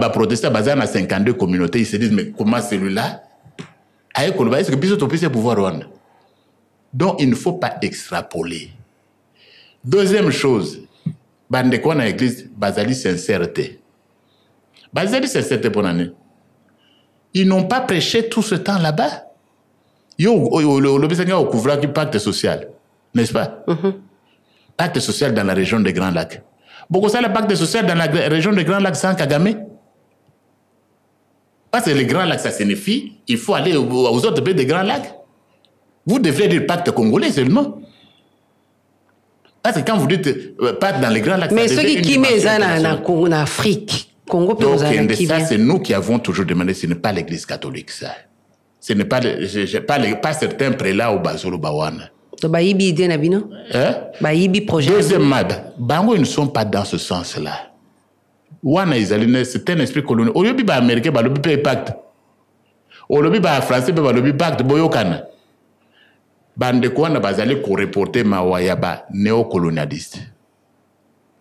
protester à 52 communautés, ils se disent, mais comment celui-là est-ce que Bissot puisse pouvoir rendre? Donc, il ne faut pas extrapoler. Deuxième chose, bande quoi dans l'église, Bazali sincérité. Bazali sincérité pour l'année. Ils n'ont pas prêché tout ce temps là-bas. Le Bissanga au couvrage du pacte social. N'est-ce pas? Pacte social dans la région des Grands Lacs. Beaucoup ça, le pacte social dans la région des Grands Lacs sans Kagame. Parce que les Grands Lacs, ça signifie il faut aller aux autres pays des Grands Lacs. Vous devrez dire pacte congolais seulement. Parce que quand vous dites pacte dans les Grands Lacs, mais ceux qui mettent ça en Afrique, Congo, donc, ça, c'est nous qui avons toujours demandé, ce n'est pas l'église catholique, ça. Ce n'est pas, pas certains prélats au Bazolo Bawana. Baïbi idée Nabino? Baïbi projet. Deuxièmement, Bango, ils ne sont pas dans ce sens-là. Wana Isaline, c'est un esprit colonial. Au lieu de américain, le pays pacte. Au lieu de français, le pays pacte, boyokana. bande ko na bazali ko reporter mawaya ba néocolonialiste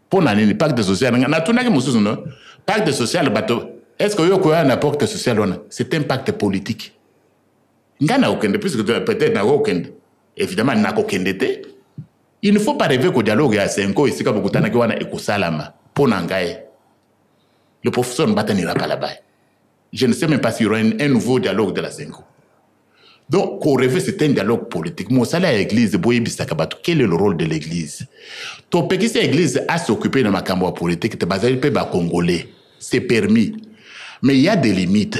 pour nani pacte social na tunaki mususu no pacte social bato est-ce que yo ko na pacte social on c'est un pacte politique ngana okende puisque peut-être na okende évidemment na okende te il ne faut pas rêver qu'au dialogue ya 5 ans ici ka bokutana ki wana ekosalama pour nangaye le professeur Mbata n'ira pas là-bas. Je ne sais même pas s'il y aura un nouveau dialogue de la 5 ans. Donc, qu'on rêve, c'est un dialogue politique. Mon salaire à l'église, quel est le rôle de l'église? Ton pays, c'est l'église à s'occuper de ma cambo politique, c'est basé sur le Congolais. C'est permis. Mais il y a des limites.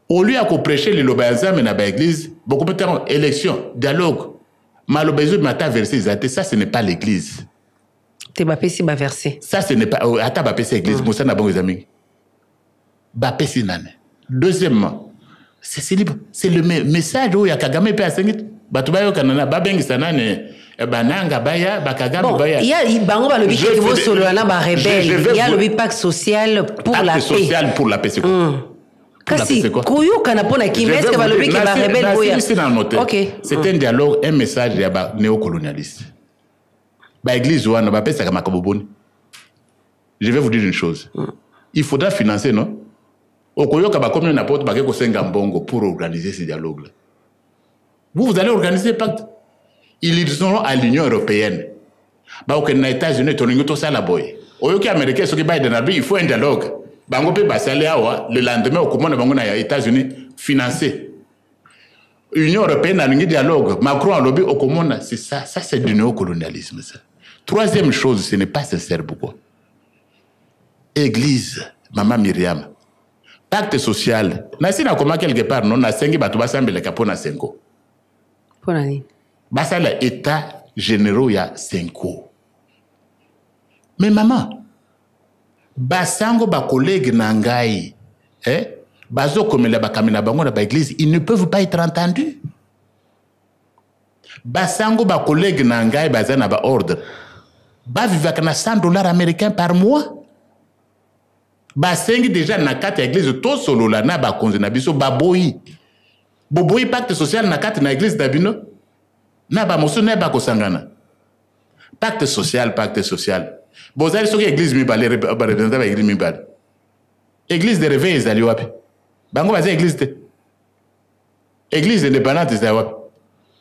Au lieu de prêcher les lobazam dans l'église, beaucoup de temps, élection, dialogue, malobézu, matin versé, ça, ce n'est pas l'église. T'es bapesi ba versé. Ça, ce n'est pas. Attends, bapesi l'église, moi, ça n'a pas les amis. Bapesi nane. Deuxièmement, c'est libre. C'est le message où il y a Kagame pe asengit. Batubayo kanana babengi sanane bananga baya bakagame baya. Il y a bango ba lobi ki vo solo na ba rebelle. Il y a le pacte social pour la paix. Pacte social pour la paix c'est quoi? Kasi kuyu kana pona ki est-ce que ba lobi ki ba rebelle boya. OK. C'est un dialogue, un message ya ba néocolonialiste. Ba église wana ba pesa kama kaboboni. Je vais vous dire une chose. Il faudra financer non? Okoyoka ba commune n'importe ba ko senga mbongo pour organiser ce dialogue là. Vous allez organiser pacte. Ils seront à l'Union européenne. Bah aux États-Unis toningo to sala boy. Oyoki américain soki Biden abi il faut un dialogue. Bango pe basale awa le lendemain au commande bango na États-Unis financer. Union européenne a un dialogue. Macron a lobby au commande c'est ça c'est du néocolonialisme ça. Troisième chose, ce n'est pas sincère pourquoi. Église, Maman Myriam. Pacte social. Nasi na koma quelque part non na sengi batu basambele kapona 5 ans. Pona ni. Basala état généraux ya 5 ans. Mais maman, basango ba collègue na ngai, bazo komela ba kamina bango na ba église, ils ne peuvent pas être entendus. Basango ba collègue na ngai bazana ba ordre. Ba vivaka na $100 américains par mois. Basengi déjà na kati église to solo la na ba konzi na biso baboyi. Boboyi pacte social na kati na église d'abino. Na ba mosu na ba kosangana. Pacte social. Bozali soki église mi balé représenter ba église mi bal. Église de réveil ezali wapi? Bango baza église te. Église indépendante ezali wapi?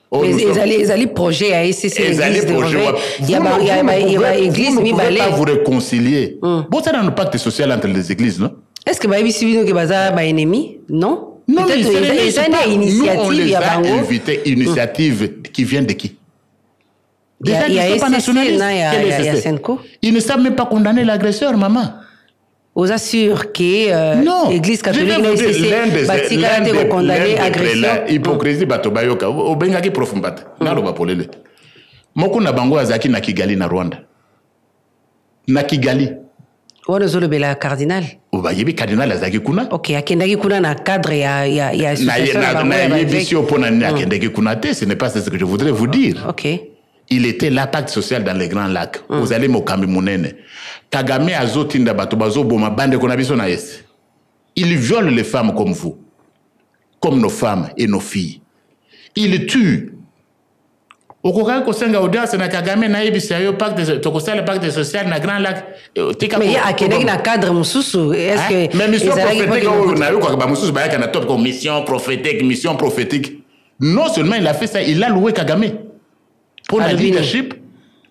Les alliés projets à SCC église de réveil. Il y a église mi balé. Vous réconcilier. Bon ça dans le pacte social entre les églises non? Est-ce que baïbi sibino ke baza ba ennemi? Non. Non, mais c'est une initiative. On les a invité, initiative qui vient de qui? Déjà, il y a SCC, il y a Senko. Ils ne savent même pas condamner l'agresseur, maman. Aux assure que l'Église catholique n'a SCC, l'un des condamnés agression. Hypocrisie, batobayoka. Obengaki profumbata. Nalo bapolele. Moko na bango azaki na Kigali na Rwanda. Na Kigali. On a zolo bela cardinal. Obayebi cardinal azaki kuna. OK, akendaki kuna na cadre ya association na yebisi opona na akendaki kuna te, ce n'est pas ce que je voudrais vous dire. OK. Il était l'impact social dans les Grands Lacs. Vous allez mokambi monene. Kagame azotinda bato bazo boma bande kona biso na yes. Il viole les femmes comme vous. Comme nos femmes et nos filles. Il tue. Okoka ko senga audience na Kagame na yebisa yo pacte tokosala pacte social na Grand Lac. Mais ya akeneki na cadre mususu est-ce que mais mission prophétique na yo ko ba mususu ba ya na top comme mission prophétique. Non seulement il a fait ça, il a loué Kagame. Pour le leadership,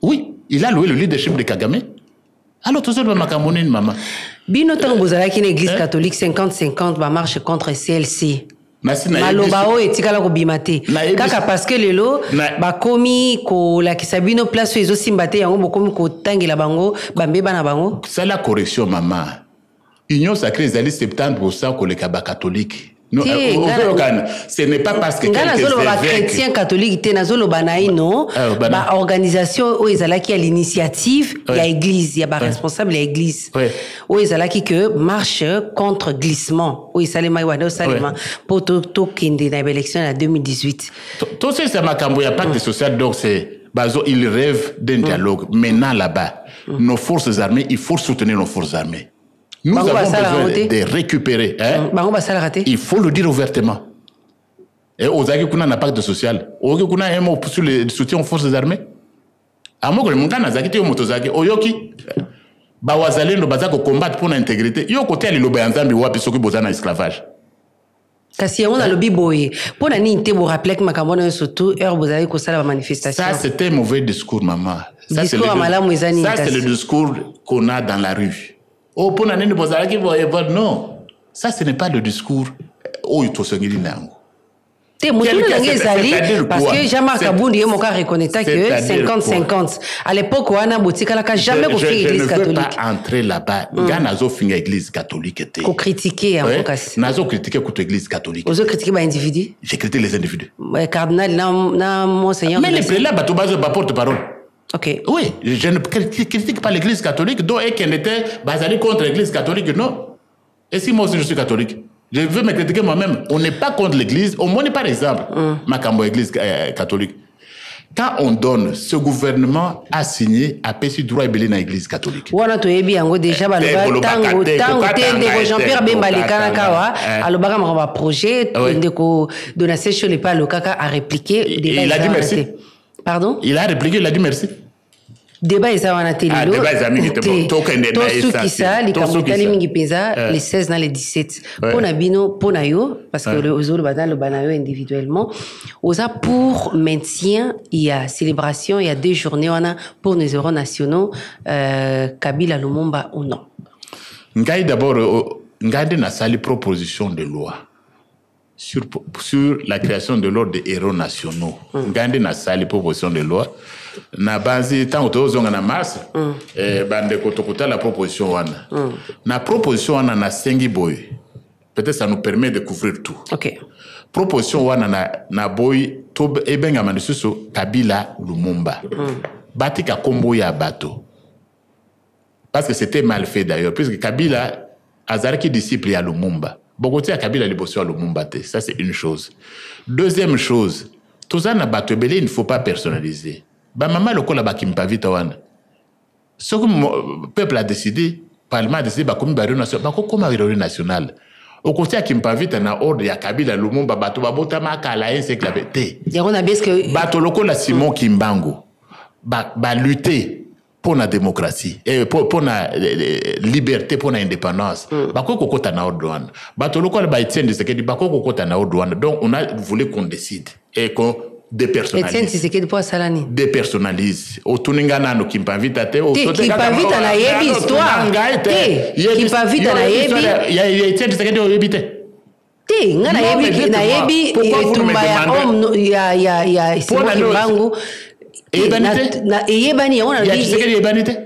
oui, il a loué le leadership de Kagame. Alors, tout ça, maman. Bino tango bozala ki na église catholique 50-50 ba marche contre CLC. Malobao etikala ko bimate. Kaka parce que lelo ba komi ko la kisabino place ezo simbate yango bokomi ko tangela bango bambeba na bango. C'est la correction maman. Union sacrée zali 70% ko le kaba catholique. Non, ce n'est pas parce que quelques chrétiens catholiques ba organisation où ils qui à l'initiative il y a église il y a responsable de l'église où ils que marche contre glissement où ils salema wado salema pour to kende na élection en 2018 tout ça makambo ya pacte social donc c'est bazo il rêve d'un dialogue maintenant là-bas nos forces armées il faut soutenir nos forces armées. Nous avons besoin de récupérer. Il faut le dire ouvertement. Et aux agues qu'on a un impact social. Aux agues qu'on a un mot sur le soutien aux forces armées. À moi, quand on a zaki, on motozaki, oyoki, bawazalé no bazako combattre pour l'intégrité. Yo côté ali loba nzambi wapi soki bozana esclavage. Kasi on a le biboye. Pour la ninte vous rappeler que makamona surtout heure vous avez la manifestation. Ça c'était un mauvais discours maman. Ça c'est le discours qu'on a dans la rue. Oh pour la ninte bozalaki non. Ça ce n'est pas le discours oh il tosongili nango. Parce que Jean-Marc Kaboundi est mon cas reconnaître que 50-50. À l'époque, on a boutique à la jamais compris l'église catholique. Je ne veux pas entrer là-bas. Nazo finit l'église catholique. Qu'on critiquer en cas. Nazo critiquer contre l'église catholique. Vous critiquez les individus? J'ai critiqué les individus. Cardinal, non, monseigneur. Mais les prélats, tu vas pas porte-parole. Ok. Oui, je ne critique pas l'église catholique, donc et qu'elle était basée contre l'église catholique, non. Et si moi aussi je suis catholique? Je veux me critiquer moi-même. On n'est pas contre l'église. Au moins, par exemple, ma cambo église catholique. Quand on donne, ce gouvernement a signé à Pessi droit et belé dans l'église catholique. On a déjà Jean-Pierre Bembalika Kawa, alobaka mwa projet de donation sur les pas le kaka a répliqué. Il a dit merci. Pardon? Il a répliqué, il a dit merci. Débat est ça on a télé. Débat est ami qui était bon. Qui ça, les Kamutali mingi pesa les 16 dans les 17. Pour Nabino, pour Nayo, parce que le Ozolo Badal le Banayo individuellement, osa pour maintien, il y a célébration, il y a 2 journées on a pour nos héros nationaux Kabila Lumumba ou non. Ngai d'abord ngai na sali proposition de loi sur la création de l'ordre des héros nationaux. Ngai na sali proposition de loi. Na base tant que tu na mars bande kotokuta la proposition wana na proposition wana na sengi boy peut-être ça nous permet de couvrir tout. OK. Proposition wana na boy to ebenga manisuso Kabila Lumumba batika kombo ya bato parce que c'était mal fait d'ailleurs puisque Kabila azaraki disciple ya Lumumba bokoti ya Kabila liboso ya Lumumba te. Ça c'est une chose. Deuxième chose, tout ça na bato belé il ne faut pas personnaliser. Bah maman le kola ba kimpa vita wana. Ce que le peuple a décidé, parlement a décidé ba komi ba réunion nationale, ba ko koma réunion nationale. Au côté à kimpa vita na ordre ya Kabila Lumumba bato ba botama kala ense klabete. On a bien ce que bato lokola Simon Kimbangu ba lutter pour la démocratie et pour la liberté pour l'indépendance. Ba ko kokota na ordre wana. Bato lokola ba Etienne Tshisekedi ba ko kokota na ordre wana. Donc on a voulu qu'on décide et qu'on dépersonnalise. Dépersonnalise. Au Tuningana no Kimpavita te. Kimpavita na yebi histoire. Kimpavita na yebi. Ya Etienne Tshisekedi o yebi te. Te ngana yebi na yebi tumba ya om ya Simon Kimbangu. Na yebani ona ya Tshisekedi yebani te.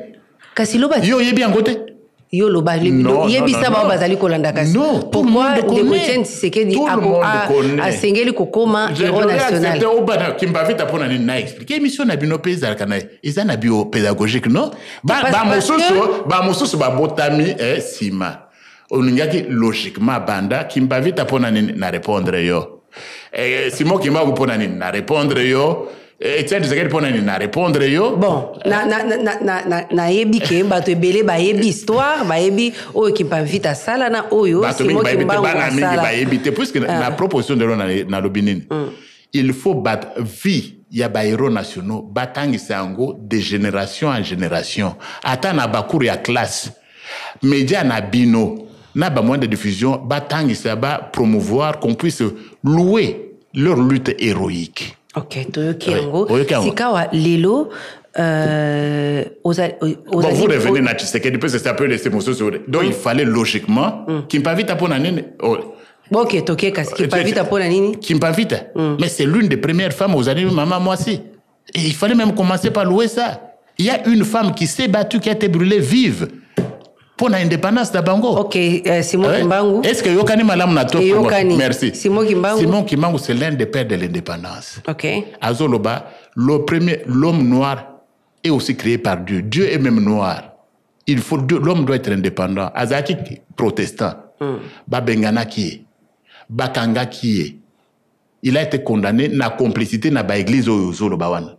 Kasi loba. Yo yebi angote. Yo lo ba yebi sa ba bazali kolanda kasi. Pourquoi Etienne Tshisekedi a sengeli kokoma héros national. C'était au bana Kimpavita pona ni na expliquer émission na bino pesa kana ezana bio pédagogique non ba mosusu ba botami sima oningaki logiquement banda Kimpavita pona ni na répondre yo Simon Kimbangu pona ni na répondre yo Etienne Tshisekedi pona ni na répondre yo bon na yebi ke bato ebele ba yebi histoire ba yebi oyo Kimpavita sala na oyo Simon Kimbangu sala ba yebi te puisque la proposition de l'on na lobinine il faut battre vie ya ba héros nationaux batangisa yango de génération en génération ata na bakuru ya classe média na bino na ba moyen de diffusion batangisa ba promouvoir qu'on puisse louer leur lutte héroïque. OK, toyoki yango sikawa lelo bon, vous revenez na Tshisekedi parce que c'est un peu les émotions donc il fallait logiquement Kimpavita pona nini OK, toké kasi Kimpavita pona nini Kimpavita mais c'est l'une des premières femmes aux années maman moi aussi et il fallait même commencer par louer ça. Il y a une femme qui s'est battue qui a été brûlée vive pour l'indépendance d'Abango. OK, Simon Kimbangu. Est-ce que Yokani Malam Nato? Merci. Simon Kimbangu, c'est l'un des pères de l'indépendance. OK. Azoloba, l'homme noir est aussi créé par Dieu. Dieu est même noir. L'homme doit être indépendant. Azaki protestant. Babengana qui est. Bakanga qui est. Il a été condamné na complicité na ba église Zoloba wana.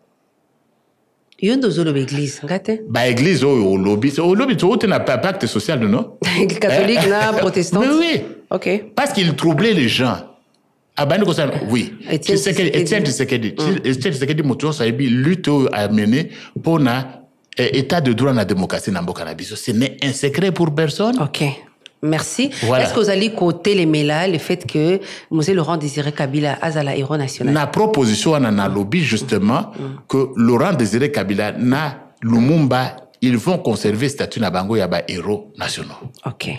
Yondo zolo l'église, ngate? Ba église au lobby tu n'a pas pacte social non? Catholique na protestant. Mais oui. OK. Parce qu'il troublait les gens. Oui. Etienne Tshisekedi moto ça ebi lutte à mener pour na état de droit na démocratie na mboka na biso. Ce n'est un secret pour personne. OK. Merci. Voilà. Est-ce que vous allez côté les mélas le fait que Mosé Laurent Désiré Kabila azala héros national? Na proposition na lobby justement que Laurent Désiré Kabila na Lumumba ils vont conserver statut na bango ya ba héros nationaux. OK.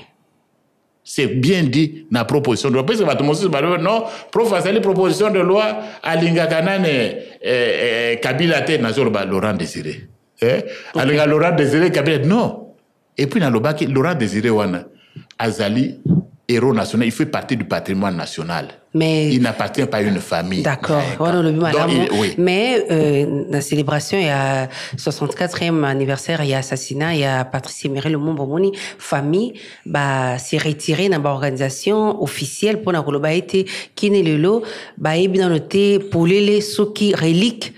C'est bien dit dans la proposition de loi. Parce que non, professeur, proposition de loi à l'Ingakanane Kabila te nazor Laurent Désiré. Alinga Laurent Désiré Kabila non. Et puis dans le bac Laurent Désiré wana azali héros national, il fait partie du patrimoine national. Mais il n'appartient pas à une famille. D'accord. Oui. Mais la célébration, il y a 64e anniversaire, il y a assassinat, il y a Patrice Emery Lumumba Moni, famille, s'est retiré dans l'organisation officielle pour la Kolobaïté, qui n'est le lot, et bien noté pour les soki reliques.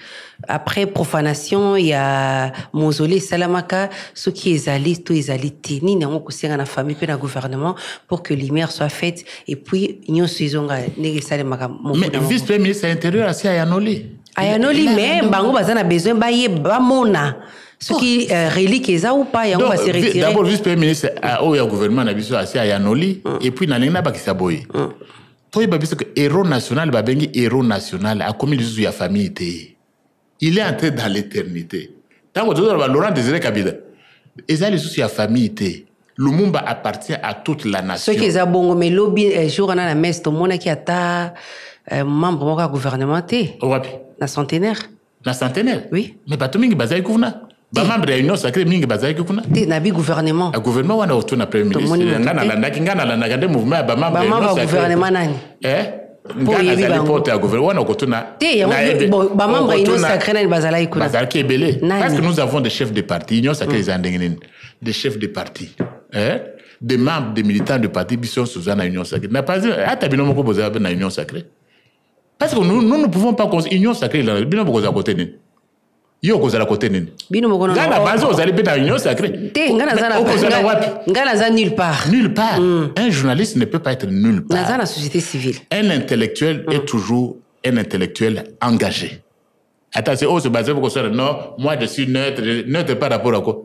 Après profanation, il y a mausolée Salamaka, ce qui est allé, tout est allé tenir dans la famille et dans le gouvernement pour que l'imère soit faite. Et puis, nous sommes mais vice-premier ministre intérieur, c'est Ayanoli. Ayanoli, mais Bango Bazan a besoin de Bamona. Ce qui est relique, est ou pas, il va se retirer. D'abord, vice-premier ministre, au gouvernement, c'est Ayanoli, et puis, dans l'Ingna Bakisaboy. Toi, il y a que héros national, héros national, a commis les famille. Il est entré dans l'éternité. Tant que Laurent Désiré Kabila, ils ont les soucis à famille. Lumumba appartient à toute la nation. Ce qui est bon, mais lobby, jour on a la messe, tout le monde qui a membre du gouvernement. La centenaire. La centenaire? Oui. Mais pas tout le monde qui est koufna. Ba membre de l'Union sacrée, mingi bazai koufna. T'es nabi gouvernement. Le gouvernement on a autour na premier ministre. Ngana la mouvement ba membre de l'Union sacrée. Gouvernement nani? Ngana za porte à gouvernement on a autour na. Ba membre de l'Union sacrée na bazala ikuna. Bazal qui est belé. Parce que nous avons des chefs de parti, l'Union sacrée les andengenen, des chefs de parti. Des membres, des militants de parti qui sont sous la Union sacrée. N'a pas atabino moko boza na Union sacrée. Parce que nous ne pouvons pas cause Union sacrée là, bino boza côté ni. Yo cause la côté ni. Bino moko na. Ngana bazo ozali pe na Union sacrée. Ngana za nulle part. Nulle part. Un journaliste ne peut pas être nulle part. Dans la société civile. Un intellectuel est toujours un intellectuel engagé. Attention, se baser pour ça non, moi je suis neutre par rapport à quoi?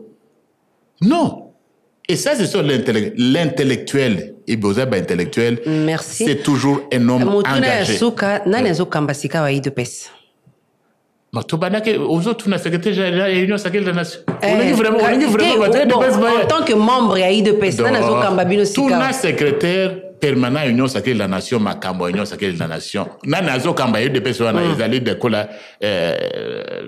Non. Et ça, c'est sur l'intellectuel. Et Bozaba intellectuel, merci. C'est toujours un homme engagé. Mais tu vas dire aux autres, tu as secrétaire général de l'Union sacrée de la nation. En tant que membre de l'IDPS, tu as secrétaire permanent Union sacrée de la nation, Makambo Union sacrée de la nation. Nazo Kamba UDPS ils allaient de la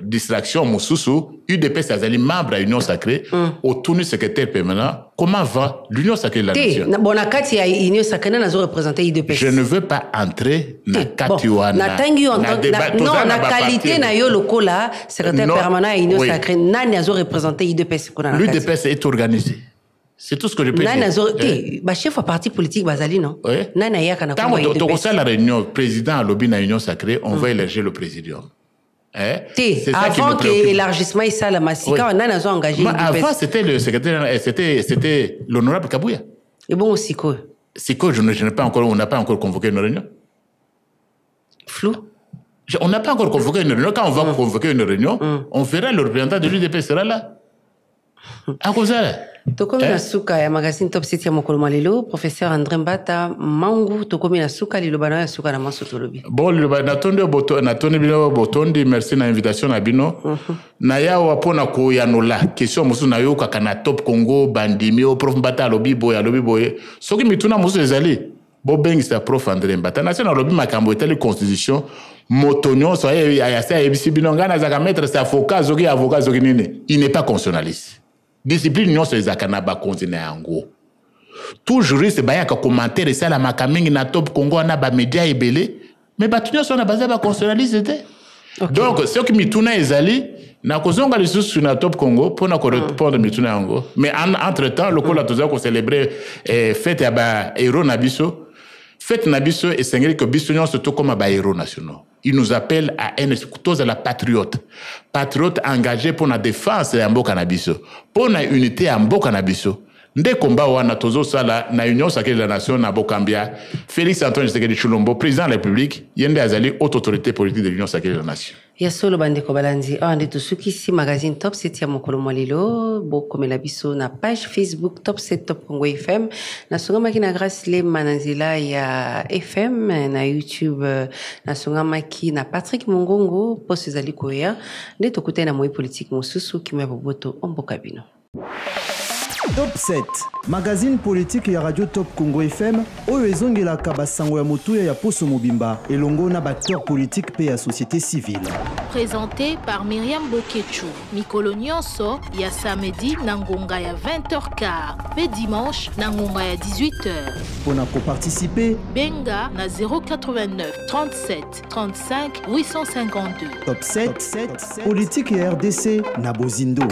distraction Moussousou, UDPS ils membre de l'Union sacrée, au tournu secrétaire permanent. Comment va l'Union sacrée de la nation? L'Union sacrée nazo représenter UDPS. Je ne veux pas entrer dans Katiwana. Non, la qualité na yo lokola secrétaire permanent Union sacrée nazo représenter UDPS. L'UDPS est organisé. C'est tout ce que je peux dire. Chef de parti politique Bazali, non? Oui. Tant que la réunion, président à l'Union Union sacrée, on va élargir le présidium. Avant que l'élargissement soit la massika, on a engagé. Avant, c'était le secrétaire, c'était l'honorable Kabouya. Et bon, Siko. Siko, on n'a pas encore convoqué une réunion. Flou. On n'a pas encore convoqué une réunion. Quand on va convoquer une réunion, on verra le représentant de l'UDP sera là. À cause de ça. Tokomi na suka ya magazine Top 7 ya mokolo malelo professeur André Mbata Mangu tokomi na suka lilobana ya suka na masoto lobi. Bon na tondi bino botondi merci na invitation na bino. Na ya wapona ko ya nola question musu na yo kaka na Top Congo bandimi o prof Mbata lobi boye. Soki mituna musu ezali bo bengisa prof André Mbata na sena lobi makambo etali constitution motonyo so ya sa ebisi bino ngana zaka mettre sa avocat zoki nini. Il n'est pas constitutionnaliste. Discipline non c'est zakanaba continue yango. Tout juriste ba yaka commentaire ça la makamingi na Top Congo na ba média ebele mais batunyo so na baza ba constitutionnaliste. Donc ce qui mituna ezali na kozonga les sous na Top Congo pour na répondre mituna yango mais entre-temps le ko la toza ko célébrer fête ya ba héros na biso. Fête na biso et sengeli que biso nyon surtout comme ba héros nationaux. Il nous appelle à un escoutos de la patriote engagé pour la défense de Mboka na biso, pour la unité à Mboka na biso. nde combat wana tozo sala na Union sacrée de la nation na Bokambia Félix Antoine Tshisekedi Tshilombo président de la République yende azali haute autorité politique de l'Union sacrée de la nation. Ya solo bandeko balandi ande tusuki si magazine Top 7 ya mokolo mwalelo bokomela biso na page Facebook Top 7 Top Congo FM na songamaki na grâce le mananzela ya FM na YouTube na songamaki na Patrick Mongongo poste ezali koya nde tokutana na moi politique mosusu kimwe boboto omboka bino. Top 7 magazine politique ya Radio Top Congo FM oyo ezongelaka basango ya motuya ya poso mobimba elongo na acteur politique pe ya société civile. Présenté par Myriam Boketchou. Mikolo nyonso ya samedi na ngonga ya 20h15 pe dimanche na ngonga ya 18h. Pona ko participer Benga na 089 37 35 852. Top 7 politique ya RDC na Bozindo.